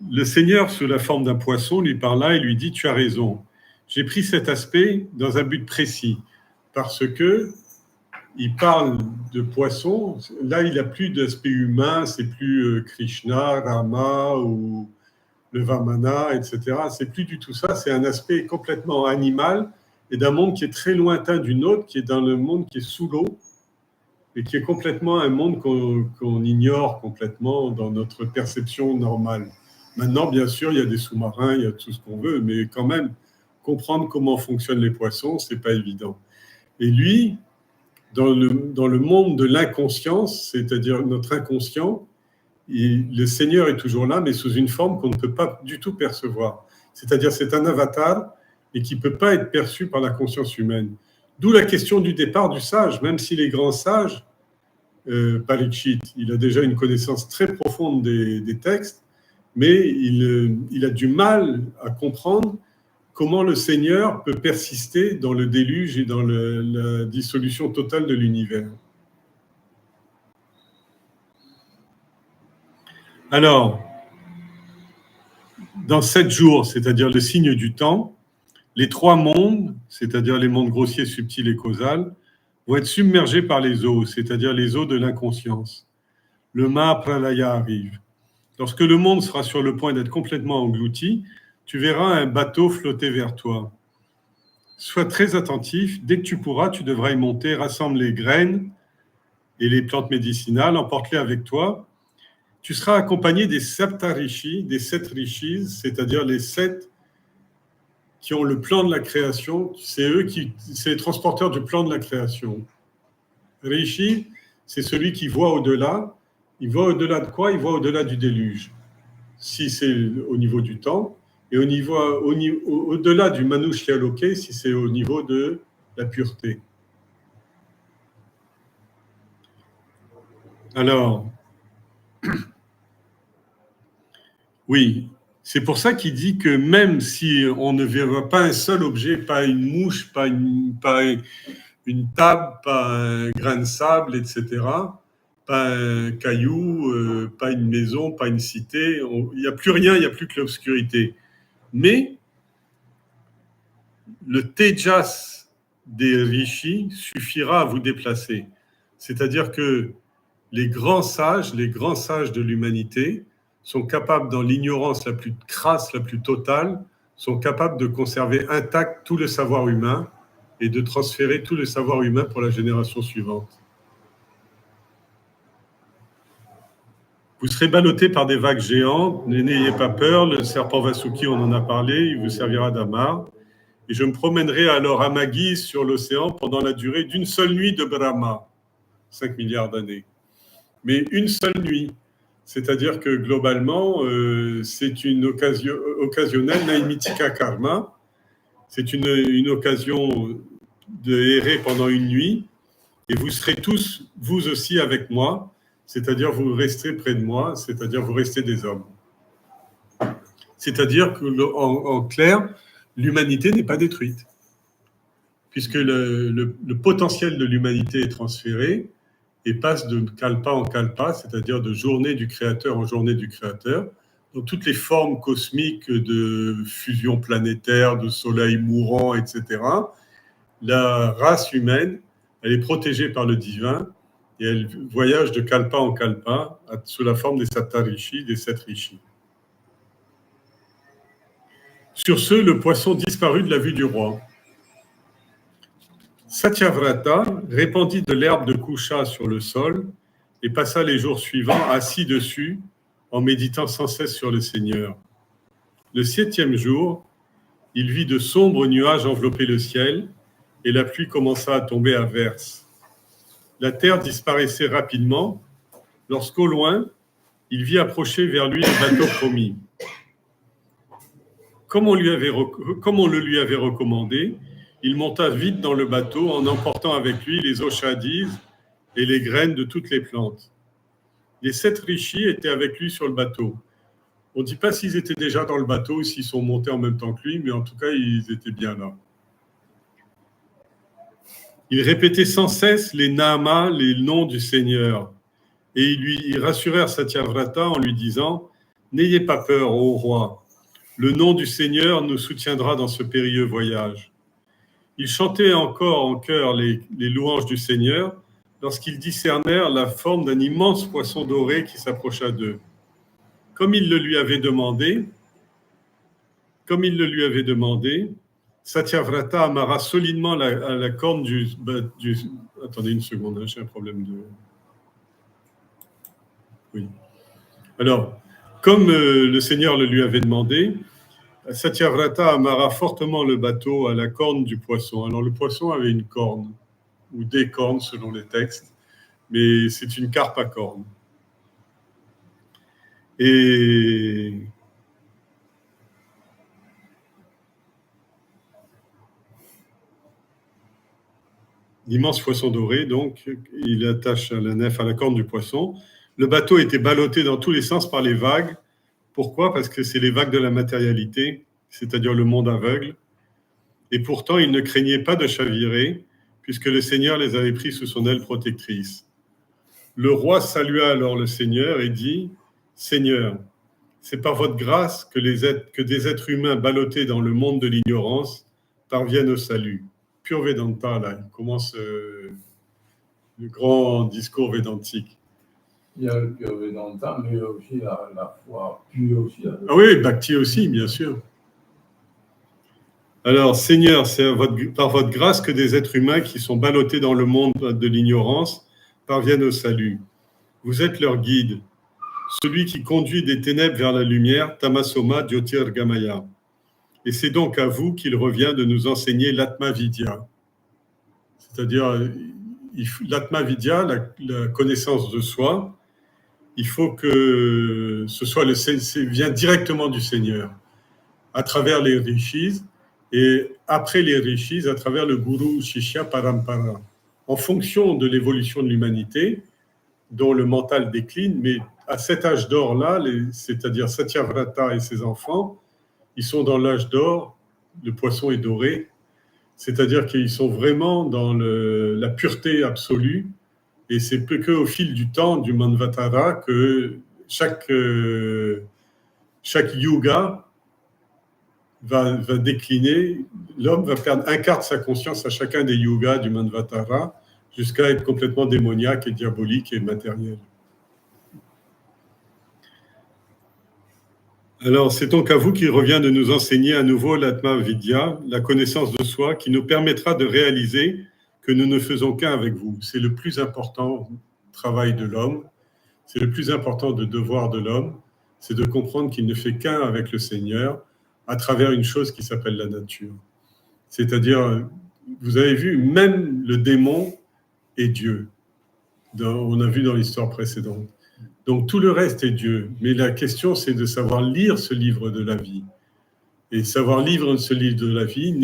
Le Seigneur, sous la forme d'un poisson, lui parla et lui dit « Tu as raison. J'ai pris cet aspect dans un but précis, parce que il parle de poisson. Là, il n'a plus d'aspect humain, c'est plus Krishna, Rama ou le Vamana, etc. C'est plus du tout ça, c'est un aspect complètement animal et d'un monde qui est très lointain du nôtre, qui est dans le monde qui est sous l'eau et qui est complètement un monde qu'on ignore complètement dans notre perception normale. Maintenant, bien sûr, il y a des sous-marins, il y a tout ce qu'on veut, mais quand même, comprendre comment fonctionnent les poissons, c'est pas évident. Et lui, dans le monde de l'inconscience, c'est-à-dire notre inconscient, le Seigneur est toujours là, mais sous une forme qu'on ne peut pas du tout percevoir. C'est-à-dire c'est un avatar et qui ne peut pas être perçu par la conscience humaine. D'où la question du départ du sage, même si les grands sages, Parikshit, il a déjà une connaissance très profonde des textes, mais il a du mal à comprendre comment le Seigneur peut persister dans le déluge et dans la dissolution totale de l'univers. Alors, dans 7 jours, c'est-à-dire le signe du temps, les 3 mondes, c'est-à-dire les mondes grossiers, subtils et causals, vont être submergés par les eaux, c'est-à-dire les eaux de l'inconscience. Le Mahapralaya arrive. Lorsque le monde sera sur le point d'être complètement englouti, tu verras un bateau flotter vers toi. Sois très attentif, dès que tu pourras, tu devras y monter, rassemble les graines et les plantes médicinales, emporte-les avec toi. tu seras accompagné des Saptarishi, des 7 rishis, c'est-à-dire les 7 qui ont le plan de la création. C'est les transporteurs du plan de la création. Rishi, c'est celui qui voit au-delà. Il voit au-delà de quoi? Il voit au-delà du déluge. Si c'est au niveau du temps, et au-delà du Manushya Loke, si c'est au niveau de la pureté. Alors, oui, c'est pour ça qu'il dit que même si on ne verra pas un seul objet, pas une mouche, pas une table, pas un grain de sable, etc., pas un caillou, pas une maison, pas une cité, il n'y a plus rien, il n'y a plus que l'obscurité. Mais le tejas des rishis suffira à vous déplacer. C'est-à-dire que les grands sages de l'humanité sont capables, dans l'ignorance la plus crasse, la plus totale, sont capables de conserver intact tout le savoir humain et de transférer tout le savoir humain pour la génération suivante. Vous serez ballotté par des vagues géantes, n'ayez pas peur, le serpent Vasuki, on en a parlé, il vous servira d'amarre. Et je me promènerai alors à ma guise sur l'océan pendant la durée d'une seule nuit de Brahma, 5 milliards d'années. Mais une seule nuit, c'est-à-dire que globalement, c'est une occasion occasionnelle, naimitika karma, c'est une occasion de errer pendant une nuit, et vous serez tous, vous aussi, avec moi, c'est-à-dire vous resterez près de moi, c'est-à-dire vous restez des hommes. C'est-à-dire qu'en clair, l'humanité n'est pas détruite, puisque le potentiel de l'humanité est transféré et passe de kalpa en kalpa, c'est-à-dire de journée du Créateur en journée du Créateur, dans toutes les formes cosmiques de fusion planétaire, de soleil mourant, etc. La race humaine, elle est protégée par le divin et elle voyage de kalpa en kalpa sous la forme des Saptarishis, des 7 rishis. Sur ce, le poisson disparut de la vue du roi. Satyavrata répandit de l'herbe de Kusha sur le sol et passa les jours suivants assis dessus en méditant sans cesse sur le Seigneur. Le 7e jour, il vit de sombres nuages envelopper le ciel et la pluie commença à tomber à verse. La terre disparaissait rapidement lorsqu'au loin, il vit approcher vers lui le bateau promis. Comme on le lui avait recommandé, il monta vite dans le bateau en emportant avec lui les oshadis et les graines de toutes les plantes. Les 7 rishis étaient avec lui sur le bateau. On ne dit pas s'ils étaient déjà dans le bateau ou s'ils sont montés en même temps que lui, mais en tout cas, ils étaient bien là. Ils répétaient sans cesse les namas, les noms du Seigneur. Et ils rassurèrent Satyavrata en lui disant « N'ayez pas peur, ô roi. Le nom du Seigneur nous soutiendra dans ce périlleux voyage. » Ils chantaient encore en chœur les louanges du Seigneur lorsqu'ils discernèrent la forme d'un immense poisson doré qui s'approcha d'eux. Comme il le lui avait demandé, Satyavrata amarra solidement la corne du... Attendez une seconde, j'ai un problème de... Oui. Alors, comme le Seigneur le lui avait demandé, Satyavrata amarra fortement le bateau à la corne du poisson. Alors, le poisson avait une corne, ou des cornes selon les textes, mais c'est une carpe à cornes. Et l'immense poisson doré, donc, il attache la nef à la corne du poisson. Le bateau était ballotté dans tous les sens par les vagues. Pourquoi? Parce que c'est les vagues de la matérialité, c'est-à-dire le monde aveugle. Et pourtant, il ne craignait pas de chavirer, puisque le Seigneur les avait pris sous son aile protectrice. Le roi salua alors le Seigneur et dit « Seigneur, c'est par votre grâce que des êtres humains ballottés dans le monde de l'ignorance parviennent au salut. » Pure Vedanta, là, il commence le grand discours védantique. Il y a le pure Vedanta, mais il y a aussi la foi pure aussi. Ah oui, Bhakti aussi, bien sûr. Alors, Seigneur, c'est par votre grâce que des êtres humains qui sont ballottés dans le monde de l'ignorance parviennent au salut. Vous êtes leur guide. celui qui conduit des ténèbres vers la lumière, Tamasoma Jyotirgamaya. Et c'est donc à vous qu'il revient de nous enseigner l'Atma Vidya. C'est-à-dire, l'Atma Vidya, la connaissance de soi, il faut que ce soit vient directement du Seigneur, à travers les rishis, et après les rishis, à travers le Guru Shishya Parampara. En fonction de l'évolution de l'humanité, dont le mental décline, mais à cet âge d'or-là, c'est-à-dire Satyavrata et ses enfants, ils sont dans l'âge d'or, le poisson est doré, c'est-à-dire qu'ils sont vraiment dans la pureté absolue, et c'est peu qu'au fil du temps, du Manvatara, que chaque yuga va décliner, l'homme va perdre un quart de sa conscience à chacun des yugas du Manvatara, jusqu'à être complètement démoniaque et diabolique et matériel. Alors, c'est donc à vous qu'il revient de nous enseigner à nouveau l'Atma Vidya, la connaissance de soi, qui nous permettra de réaliser que nous ne faisons qu'un avec vous. C'est le plus important travail de l'homme, c'est le plus important de devoir de l'homme, c'est de comprendre qu'il ne fait qu'un avec le Seigneur à travers une chose qui s'appelle la nature. C'est-à-dire, vous avez vu, même le démon est Dieu. On a vu dans l'histoire précédente. Donc tout le reste est Dieu. Mais la question, c'est de savoir lire ce livre de la vie. Et savoir lire ce livre de la vie,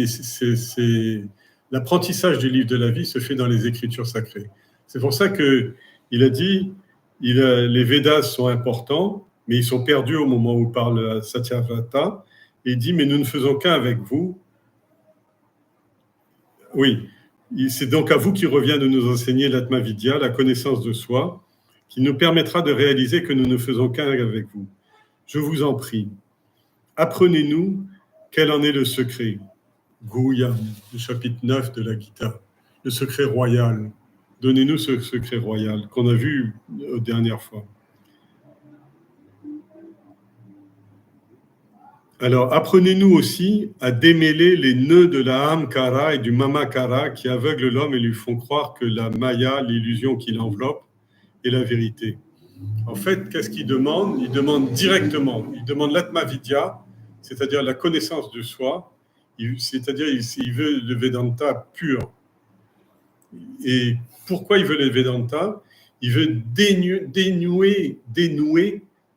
l'apprentissage du livre de la vie se fait dans les Écritures sacrées. C'est pour ça qu'il a dit, les Védas sont importants, mais ils sont perdus au moment où parle Satyavrata. Et il dit, mais nous ne faisons qu'un avec vous. Oui, c'est donc à vous qu'il revient de nous enseigner l'Atma Vidya, la connaissance de soi, qui nous permettra de réaliser que nous ne faisons qu'un avec vous. Je vous en prie, apprenez-nous quel en est le secret. Guhyam, le chapitre 9 de la Gita, le secret royal. Donnez-nous ce secret royal qu'on a vu la dernière fois. Alors, apprenez-nous aussi à démêler les nœuds de la Ahamkara et du Mamakara qui aveuglent l'homme et lui font croire que la Maya, l'illusion qui l'enveloppe, est la vérité. En fait, qu'est-ce qu'il demande ? Il demande directement, il demande l'Atma Vidya, c'est-à-dire la connaissance de soi, c'est-à-dire il veut le Vedanta pur. Et pourquoi il veut le Vedanta ? Il veut dénouer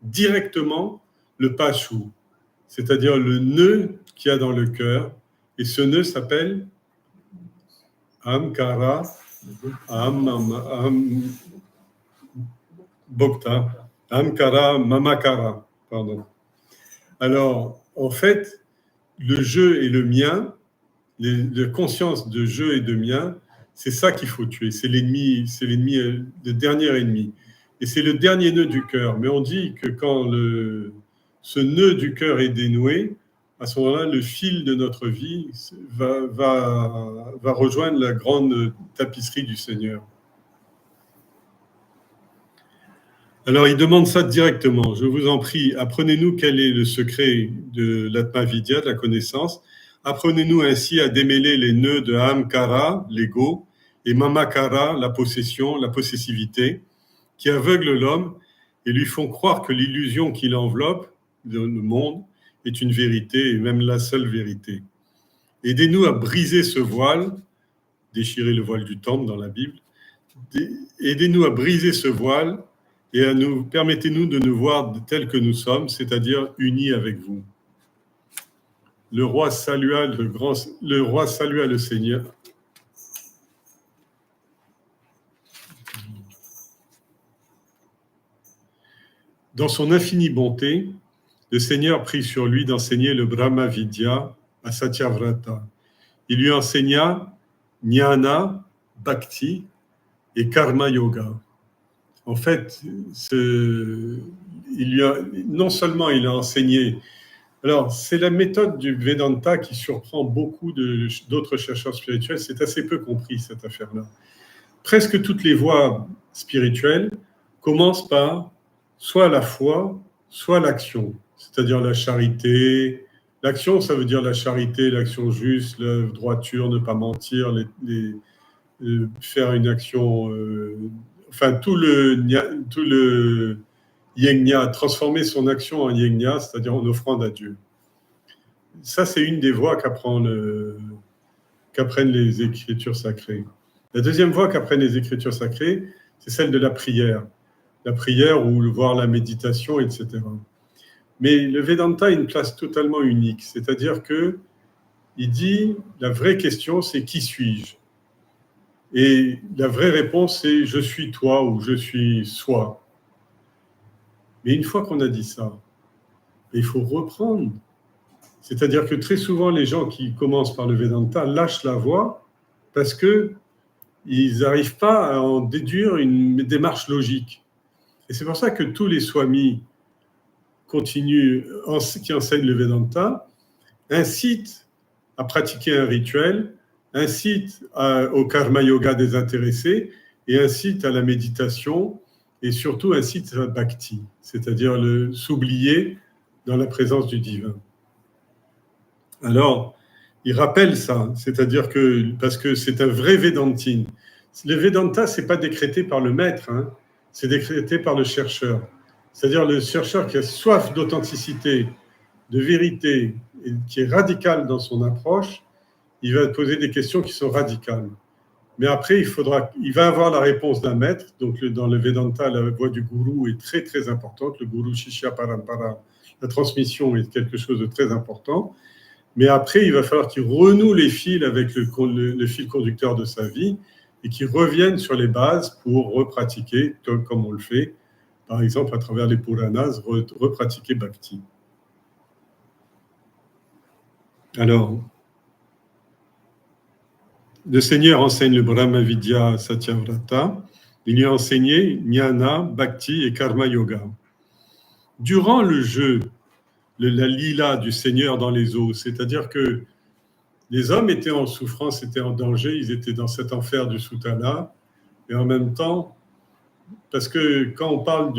directement le Pashu, c'est-à-dire le nœud qu'il y a dans le cœur. Et ce nœud s'appelle Ahamkara, Bhokta, Ahamkara, Mamakara, pardon. Alors, en fait, le jeu et le mien, la conscience de jeu et de mien, c'est ça qu'il faut tuer. C'est l'ennemi, le dernier ennemi. Et c'est le dernier nœud du cœur. Mais on dit que quand ce nœud du cœur est dénoué, à ce moment-là, le fil de notre vie va rejoindre la grande tapisserie du Seigneur. Alors, il demande ça directement. Je vous en prie, apprenez-nous quel est le secret de l'Atma Vidya, de la connaissance. Apprenez-nous ainsi à démêler les nœuds de Ahamkara, l'ego, et Mamakara, la possession, la possessivité, qui aveuglent l'homme et lui font croire que l'illusion qui l'enveloppe, le monde, est une vérité, et même la seule vérité. Aidez-nous à briser ce voile, déchirer le voile du temple dans la Bible, aidez-nous à briser ce voile et permettez-nous de nous voir tels que nous sommes, c'est-à-dire unis avec vous. Le roi salua le Seigneur. Dans son infinie bonté, le Seigneur prit sur lui d'enseigner le Brahma Vidya à Satyavrata. Il lui enseigna Jnana, Bhakti et Karma Yoga. En fait, non seulement il a enseigné. Alors, c'est la méthode du Vedanta qui surprend beaucoup d'autres chercheurs spirituels. C'est assez peu compris, cette affaire-là. Presque toutes les voies spirituelles commencent par soit la foi, soit l'action, c'est-à-dire la charité. L'action, ça veut dire la charité, l'action juste, la droiture, ne pas mentir, faire une action... enfin, tout le yajna, transformer son action en yajna, c'est-à-dire en offrande à Dieu. Ça, c'est une des voies qu'apprennent les Écritures sacrées. La deuxième voie qu'apprennent les Écritures sacrées, c'est celle de la prière. La prière ou voir la méditation, etc. Mais le Vedanta a une place totalement unique, c'est-à-dire que il dit, la vraie question, c'est qui suis-je? Et la vraie réponse, c'est je suis toi ou je suis soi. Mais une fois qu'on a dit ça, il faut reprendre. C'est-à-dire que très souvent, les gens qui commencent par le Vedanta lâchent la voie parce qu'ils n'arrivent pas à en déduire une démarche logique. Et c'est pour ça que tous les swamis qui enseignent le Vedanta incitent à pratiquer un rituel, incitent au karma yoga désintéressé et incitent à la méditation et surtout incitent à la bhakti, c'est-à-dire s'oublier dans la présence du divin. Alors, il rappelle ça, c'est-à-dire que, parce que c'est un vrai Vedantine. Le Vedanta, c'est pas décrété par le maître, hein, c'est décrété par le chercheur. C'est-à-dire le chercheur qui a soif d'authenticité, de vérité, et qui est radical dans son approche, il va poser des questions qui sont radicales. Mais après, il va avoir la réponse d'un maître. Donc, dans le Vedanta, la voix du gourou est très, très importante. Le gourou Shishya Parampara, la transmission est quelque chose de très important. Mais après, il va falloir qu'il renoue les fils avec le fil conducteur de sa vie et qu'il revienne sur les bases pour repratiquer, comme on le fait, par exemple, à travers les Puranas, repratiquer Bhakti. Alors, le Seigneur enseigne le Brahma Vidya Satyavrata. Il lui a enseigné Jnana, Bhakti et Karma Yoga. Durant le jeu, la lila du Seigneur dans les eaux, c'est-à-dire que les hommes étaient en souffrance, étaient en danger, ils étaient dans cet enfer du Sutana, et en même temps, parce que quand on parle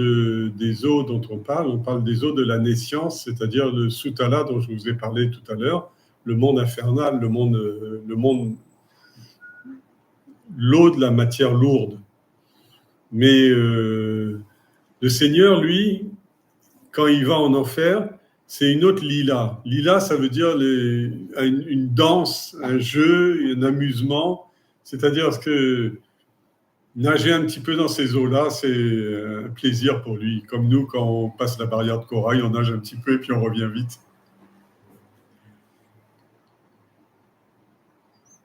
des eaux dont on parle des eaux de la naissance, c'est-à-dire le Sutala dont je vous ai parlé tout à l'heure, le monde infernal, l'eau de la matière lourde. Mais le Seigneur, lui, quand il va en enfer, c'est une autre lila. Lila, ça veut dire une danse, un jeu, un amusement. C'est-à-dire que nager un petit peu dans ces eaux-là, c'est un plaisir pour lui. Comme nous, quand on passe la barrière de corail, on nage un petit peu et puis on revient vite.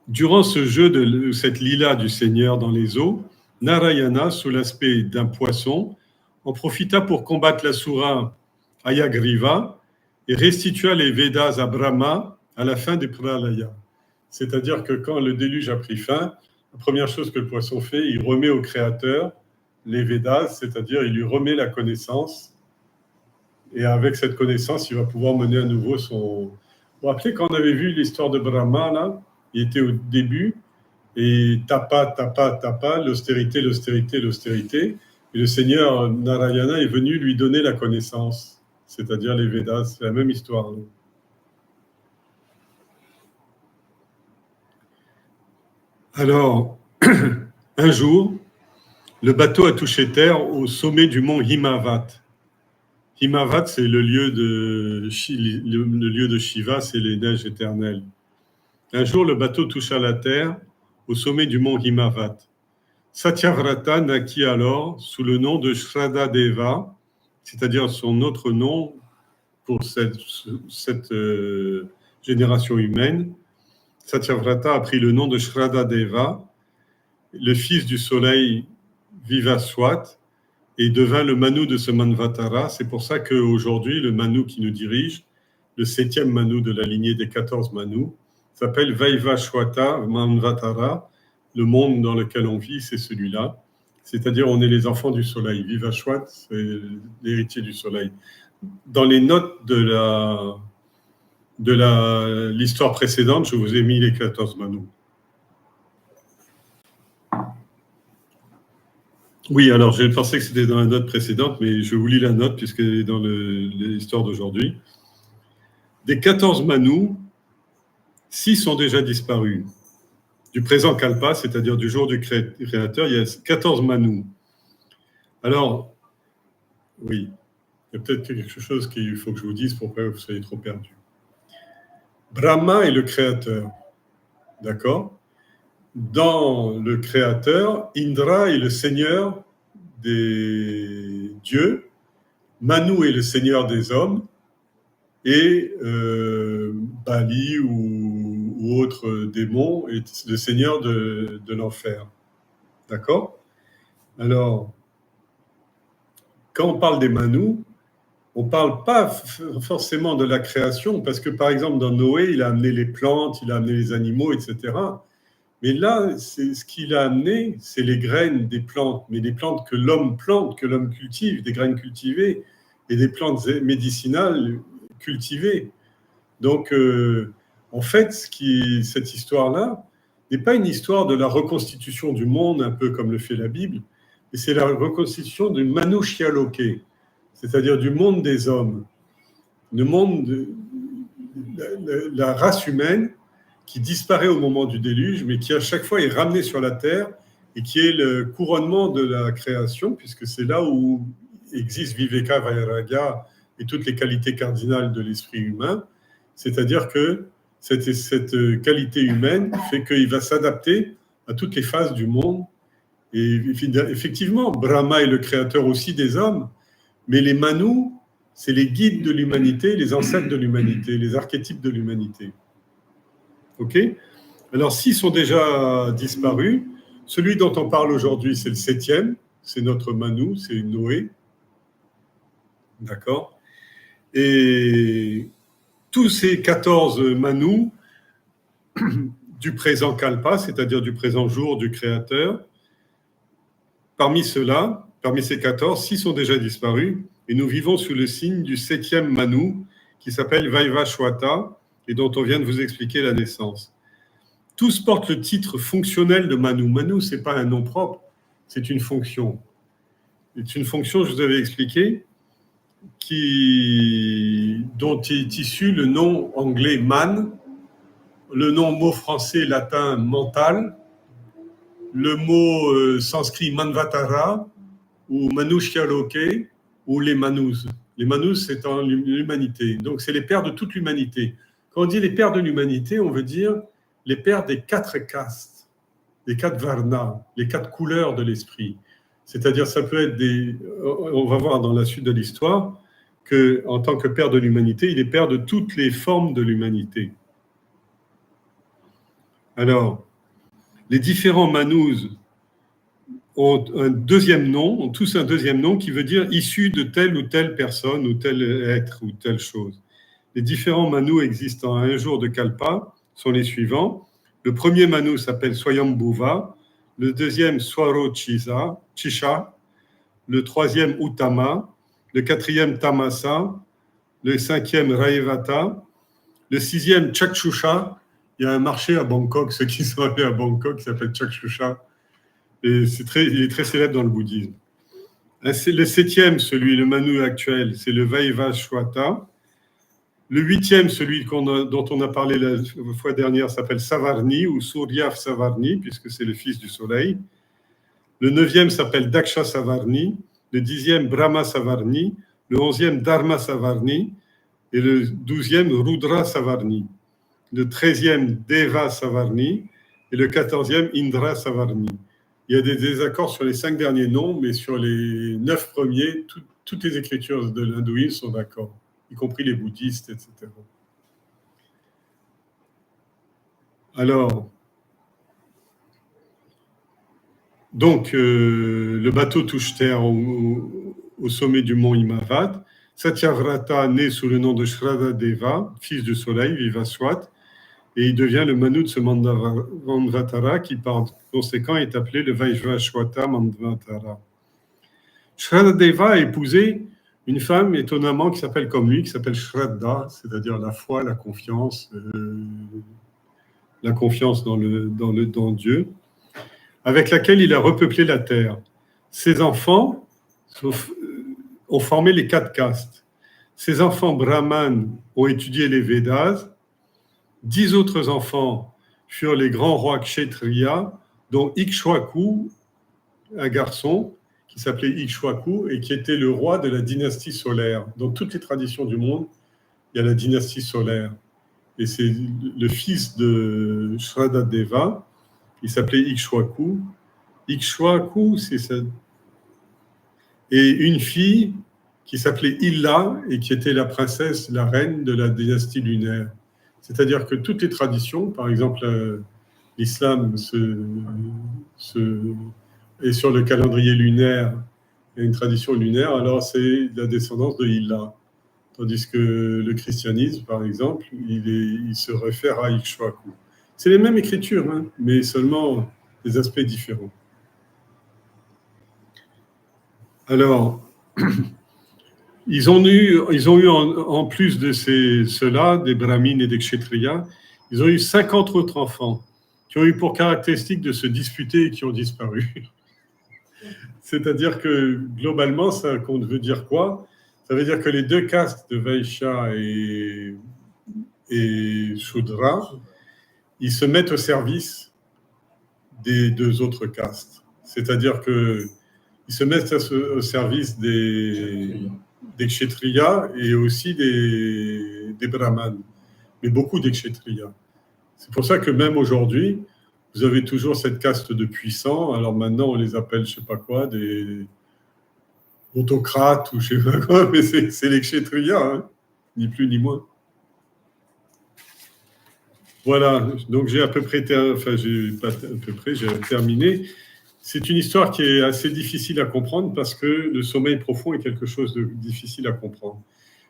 Durant ce jeu de cette lila du Seigneur dans les eaux, Narayana, sous l'aspect d'un poisson, en profita pour combattre l'asura Hayagriva et restitua les Védas à Brahma à la fin des Pralayas. C'est-à-dire que quand le déluge a pris fin, la première chose que le poisson fait, il remet au Créateur les Védas, c'est-à-dire il lui remet la connaissance. Et avec cette connaissance, il va pouvoir mener à nouveau son... Vous vous rappelez quand on avait vu l'histoire de Brahma, là, il était au début, et tapa, l'austérité, l'austérité, l'austérité. Et le Seigneur Narayana est venu lui donner la connaissance, c'est-à-dire les Védas. C'est la même histoire. Non? Alors, un jour, le bateau a touché terre au sommet du mont Himavat. Himavat, c'est le lieu de Shiva, c'est les neiges éternelles. Un jour, le bateau toucha la terre au sommet du mont Himavat. Satyavrata naquit alors sous le nom de Shradadeva, c'est-à-dire son autre nom pour cette génération humaine. Satyavrata a pris le nom de Shradadeva, le fils du soleil Vivaswat, et devint le Manu de ce Manvatara. C'est pour ça qu'aujourd'hui, le Manu qui nous dirige, le 7e Manu de la lignée des 14 Manus, s'appelle Vaivashwata Manvatara. Le monde dans lequel on vit, c'est celui-là. C'est-à-dire, on est les enfants du soleil. Vivaswat, c'est l'héritier du soleil. Dans les notes de l'histoire précédente, je vous ai mis les 14 Manus. Oui, alors je pensais que c'était dans la note précédente, mais je vous lis la note puisqu'elle est dans l'histoire d'aujourd'hui. Des 14 Manus, 6 sont déjà disparus. Du présent Kalpa, c'est-à-dire du jour du Créateur, il y a 14 Manus. Alors, oui, Il y a peut-être quelque chose qu'il faut que je vous dise pour pas que vous soyez trop perdus. Brahma est le créateur, d'accord? Dans le créateur, Indra est le seigneur des dieux, Manu est le seigneur des hommes, et Bali ou autre démon est le seigneur de l'enfer. D'accord? Alors, quand on parle des Manus, on ne parle pas forcément de la création, parce que par exemple dans Noé, il a amené les plantes, il a amené les animaux, etc. Mais là, ce qu'il a amené, c'est les graines des plantes, mais des plantes que l'homme plante, que l'homme cultive, des graines cultivées, et des plantes médicinales cultivées. Donc, en fait, cette histoire-là n'est pas une histoire de la reconstitution du monde, un peu comme le fait la Bible, mais c'est la reconstitution du Manushyaloke, c'est-à-dire du monde des hommes, le monde de la race humaine qui disparaît au moment du déluge, mais qui à chaque fois est ramenée sur la terre et qui est le couronnement de la création, puisque c'est là où existe Viveka Vairagya et toutes les qualités cardinales de l'esprit humain. C'est-à-dire que cette qualité humaine fait qu'il va s'adapter à toutes les phases du monde. Et effectivement, Brahma est le créateur aussi des hommes, mais les Manus, c'est les guides de l'humanité, les ancêtres de l'humanité, les archétypes de l'humanité. OK ? Alors, s'ils sont déjà disparus, celui dont on parle aujourd'hui, c'est le 7e, c'est notre Manu, c'est Noé. D'accord ? Et tous ces 14 Manus du présent Kalpa, c'est-à-dire du présent jour du Créateur, parmi ceux-là, parmi ces 14, 6 sont déjà disparus, et nous vivons sous le signe du 7e Manu, qui s'appelle Vaivashvata, et dont on vient de vous expliquer la naissance. Tous portent le titre fonctionnel de Manu. Manu, ce n'est pas un nom propre, c'est une fonction. C'est une fonction, je vous avais expliqué, dont est issu le nom anglais man, le nom mot français latin mental, le mot sanskrit manvatara, ou Manushyaloke, ou les Manus. Les Manus, c'est en l'humanité. Donc, c'est les pères de toute l'humanité. Quand on dit les pères de l'humanité, on veut dire les pères des 4 castes, des 4 varnas, les 4 couleurs de l'esprit. C'est-à-dire, ça peut être on va voir dans la suite de l'histoire qu'en tant que père de l'humanité, il est père de toutes les formes de l'humanité. Alors, les différents Manus ont un deuxième nom, ont tous un deuxième nom qui veut dire issu de telle ou telle personne ou tel être ou telle chose. Les différents Manus existants à un jour de Kalpa sont les suivants. Le premier Manu s'appelle Swayambhuva, le deuxième Swarochisha, le troisième Uttama, le quatrième Tamasa, le cinquième Raevata, le sixième Chakshusha. Il y a un marché à Bangkok, ceux qui sont allés à Bangkok, qui s'appelle Chakshusha. Et il est très célèbre dans le bouddhisme. Le 7e, le Manu actuel, c'est le Vaivashvata. Le 8e, dont on a parlé la fois dernière, s'appelle Savarni ou Surya Savarni, puisque c'est le fils du soleil. Le 9e s'appelle Daksha Savarni. Le 10e, Brahma Savarni. Le 11e, Dharma Savarni. Et le 12e, Rudra Savarni. Le 13e, Deva Savarni. Et le 14e, Indra Savarni. Il y a des désaccords sur les 5 derniers noms, mais sur les 9 premiers, toutes les écritures de l'hindouisme sont d'accord, y compris les bouddhistes, etc. Alors, donc, le bateau touche terre au sommet du mont Himavat. Satyavrata naît sous le nom de Shradadeva, fils du soleil, Vivaswat, et il devient le Manu de ce Manvatara qui, par conséquent, est appelé le Vaivashvata Manvatara. Shradadeva a épousé une femme étonnamment qui s'appelle comme lui, qui s'appelle Shraddha, c'est-à-dire la foi, la confiance dans Dieu, avec laquelle il a repeuplé la terre. Ses enfants ont formé les 4 castes. Ses enfants brahmanes ont étudié les Védas. 10 autres enfants furent les grands rois kshetriya, dont Ikshwaku, un garçon, qui s'appelait Ikshwaku et qui était le roi de la dynastie solaire. Dans toutes les traditions du monde, il y a la dynastie solaire. Et c'est le fils de Shradadeva, il s'appelait Ikshwaku. Ikshwaku, c'est ça. Et une fille qui s'appelait Illa et qui était la princesse, la reine de la dynastie lunaire. C'est-à-dire que toutes les traditions, par exemple, l'islam est sur le calendrier lunaire, il y a une tradition lunaire, alors c'est la descendance de Illa. Tandis que le christianisme, par exemple, il se réfère à Ikshwaku. C'est les mêmes écritures, hein, mais seulement des aspects différents. Alors, ils ont eu en plus de ceux-là, des brahmines et des kshetriyas, ils ont eu 50 autres enfants qui ont eu pour caractéristique de se disputer et qui ont disparu. C'est-à-dire que globalement, ça veut dire quoi? Ça veut dire que les deux castes de Vaishya et Shudra, ils se mettent au service des deux autres castes. C'est-à-dire qu'ils se mettent au service des kshetriyas et aussi des brahmanes, mais beaucoup des kshetriyas. C'est pour ça que même aujourd'hui, vous avez toujours cette caste de puissants. Alors maintenant, on les appelle, je ne sais pas quoi, des autocrates ou je ne sais pas quoi, mais c'est les kshetriyas, hein, ni plus ni moins. Voilà, donc j'ai terminé. C'est une histoire qui est assez difficile à comprendre parce que le sommeil profond est quelque chose de difficile à comprendre.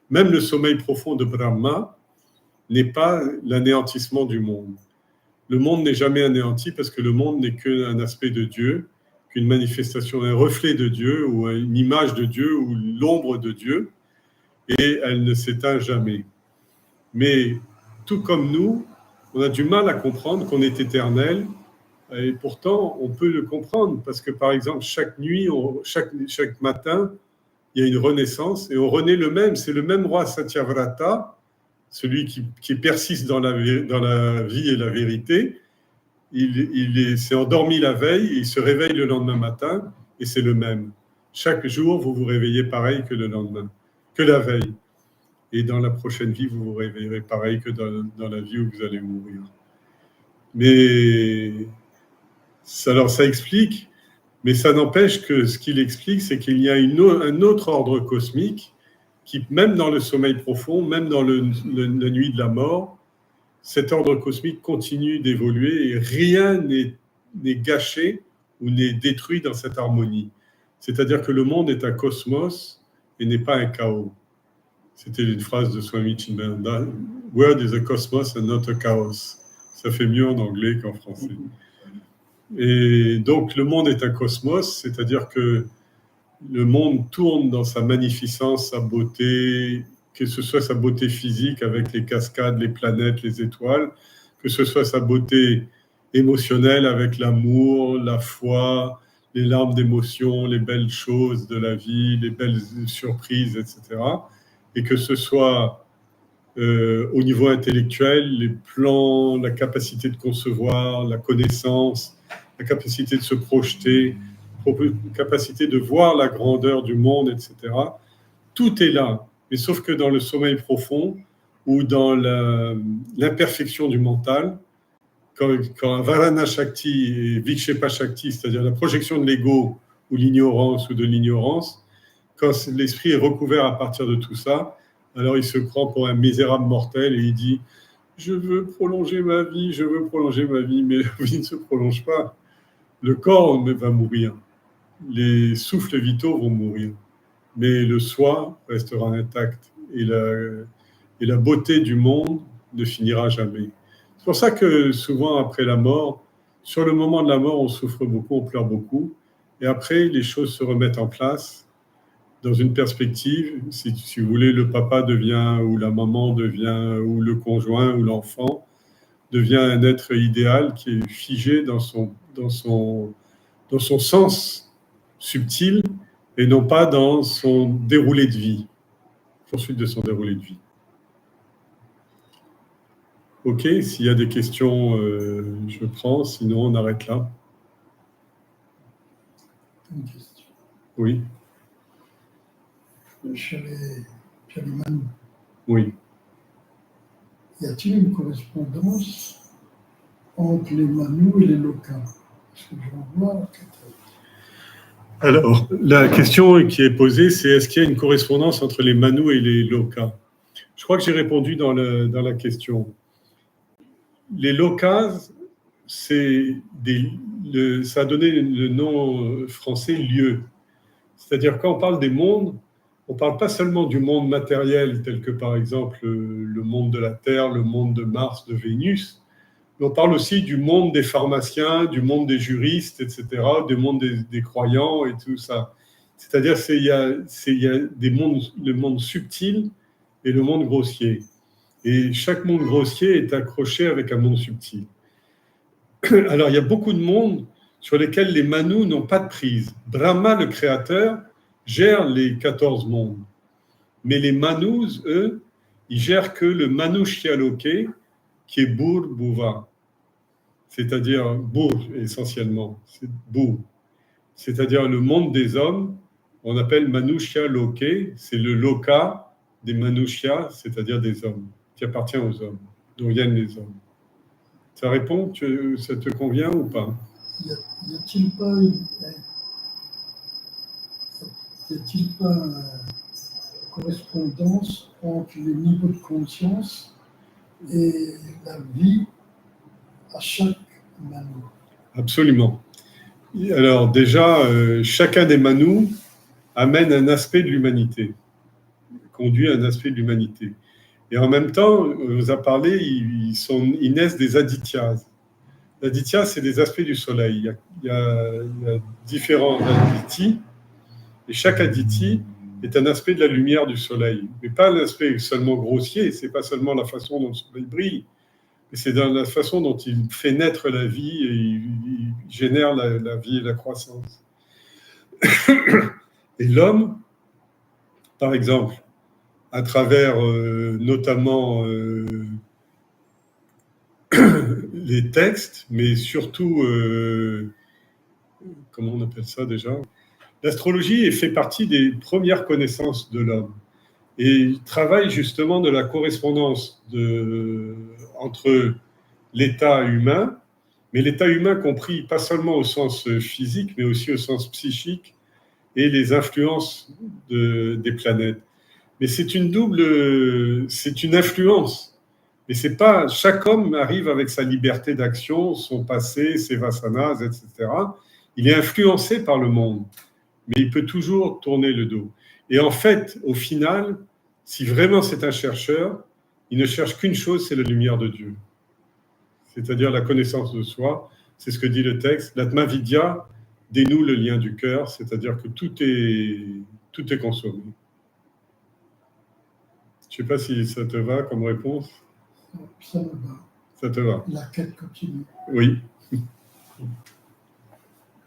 Même le sommeil profond de Brahma n'est pas l'anéantissement du monde. Le monde n'est jamais anéanti parce que le monde n'est qu'un aspect de Dieu, qu'une manifestation, un reflet de Dieu ou une image de Dieu ou l'ombre de Dieu, et elle ne s'éteint jamais. Mais tout comme nous, on a du mal à comprendre qu'on est éternel, et pourtant on peut le comprendre parce que par exemple chaque nuit, chaque matin, il y a une renaissance et on renaît le même. C'est le même roi Satyavrata, celui qui persiste dans la vie et la vérité. Il s'est endormi la veille, il se réveille le lendemain matin et c'est le même. Chaque jour, vous vous réveillez pareil que le lendemain, que la veille. Et dans la prochaine vie, vous vous réveillerez pareil que dans la vie où vous allez mourir. Mais alors ça explique, mais ça n'empêche que ce qu'il explique, c'est qu'il y a un autre ordre cosmique qui, même dans le sommeil profond, même dans la nuit de la mort, cet ordre cosmique continue d'évoluer et rien n'est gâché ou n'est détruit dans cette harmonie. C'est-à-dire que le monde est un cosmos et n'est pas un chaos. C'était une phrase de Swami Chinmayananda. World is a cosmos and not a chaos. Ça fait mieux en anglais qu'en français. Et donc le monde est un cosmos, c'est-à-dire que le monde tourne dans sa magnificence, sa beauté, que ce soit sa beauté physique avec les cascades, les planètes, les étoiles, que ce soit sa beauté émotionnelle avec l'amour, la foi, les larmes d'émotion, les belles choses de la vie, les belles surprises, etc. Et que ce soit au niveau intellectuel, les plans, la capacité de concevoir, la connaissance, la capacité de se projeter, capacité de voir la grandeur du monde, etc. Tout est là. Mais sauf que dans le sommeil profond ou dans l'imperfection du mental, quand Varana Shakti et Vikshepa Shakti, c'est-à-dire la projection de l'ego ou l'ignorance ou de l'ignorance, quand l'esprit est recouvert à partir de tout ça, alors il se prend pour un misérable mortel et il dit « Je veux prolonger ma vie, je veux prolonger ma vie », mais la vie ne se prolonge pas. Le corps va mourir, les souffles vitaux vont mourir, mais le soi restera intact et la beauté du monde ne finira jamais. C'est pour ça que souvent après la mort, sur le moment de la mort, on souffre beaucoup, on pleure beaucoup, et après les choses se remettent en place dans une perspective. Si vous voulez, le papa devient, ou la maman devient, ou le conjoint, ou l'enfant devient un être idéal qui est figé dans son sens subtil et non pas dans son déroulé de vie, poursuite de son déroulé de vie. Ok, s'il y a des questions, je prends, sinon on arrête là. Une question. Oui, chez les Manous. oui. Y a-t-il une correspondance entre les Manous et les Lokas? Parce que j'en vois Alors, la question qui est posée, c'est est-ce qu'il y a une correspondance entre les Manous et les Lokas? Je crois que j'ai répondu dans la question. Les Lokas, ça a donné le nom français lieu. C'est-à-dire quand on parle des mondes, on ne parle pas seulement du monde matériel, tel que par exemple le monde de la Terre, le monde de Mars, de Vénus, mais on parle aussi du monde des pharmaciens, du monde des juristes, etc., du monde des croyants et tout ça. C'est-à-dire il y a des mondes, le monde subtil et le monde grossier. Et chaque monde grossier est accroché avec un monde subtil. Alors, il y a beaucoup de mondes sur lesquels les Manus n'ont pas de prise. Brahma, le créateur, gère les 14 mondes. Mais les Manus, eux, ils gèrent que le Manushyaloke, qui est Bur Bhuva. C'est-à-dire Bur, essentiellement. C'est Bur. C'est-à-dire le monde des hommes, on appelle Manushyaloke, c'est le loka des Manushya, c'est-à-dire des hommes, qui appartient aux hommes, dont viennent les hommes. Ça répond? Ça te convient ou pas? Y a-t-il pas une correspondance entre les niveaux de conscience et la vie à chaque Manu? Absolument. Alors déjà, chacun des Manus amène un aspect de l'humanité, conduit un aspect de l'humanité. Et en même temps, on vous a parlé, ils naissent des adityas. L'aditya, c'est des aspects du soleil. Il y a différents adityi, et chaque adityi est un aspect de la lumière du soleil. Mais pas l'aspect seulement grossier, c'est pas seulement la façon dont le soleil brille, mais c'est dans la façon dont il fait naître la vie et il génère la vie et la croissance. Et l'homme, par exemple, à travers notamment les textes, mais surtout, comment on appelle ça déjà? L'astrologie fait partie des premières connaissances de l'homme. Et il travaille justement de la correspondance entre l'état humain, mais l'état humain compris pas seulement au sens physique, mais aussi au sens psychique, et les influences des planètes. Mais c'est une influence. Mais c'est pas, chaque homme arrive avec sa liberté d'action, son passé, ses vasanas, etc. Il est influencé par le monde, mais il peut toujours tourner le dos. Et en fait, au final, si vraiment c'est un chercheur, il ne cherche qu'une chose, c'est la lumière de Dieu. C'est-à-dire la connaissance de soi. C'est ce que dit le texte. L'Atma Vidya dénoue le lien du cœur, c'est-à-dire que tout est consommé. Je ne sais pas si ça te va comme réponse. Ça me va. Ça te va? La quête continue. Oui.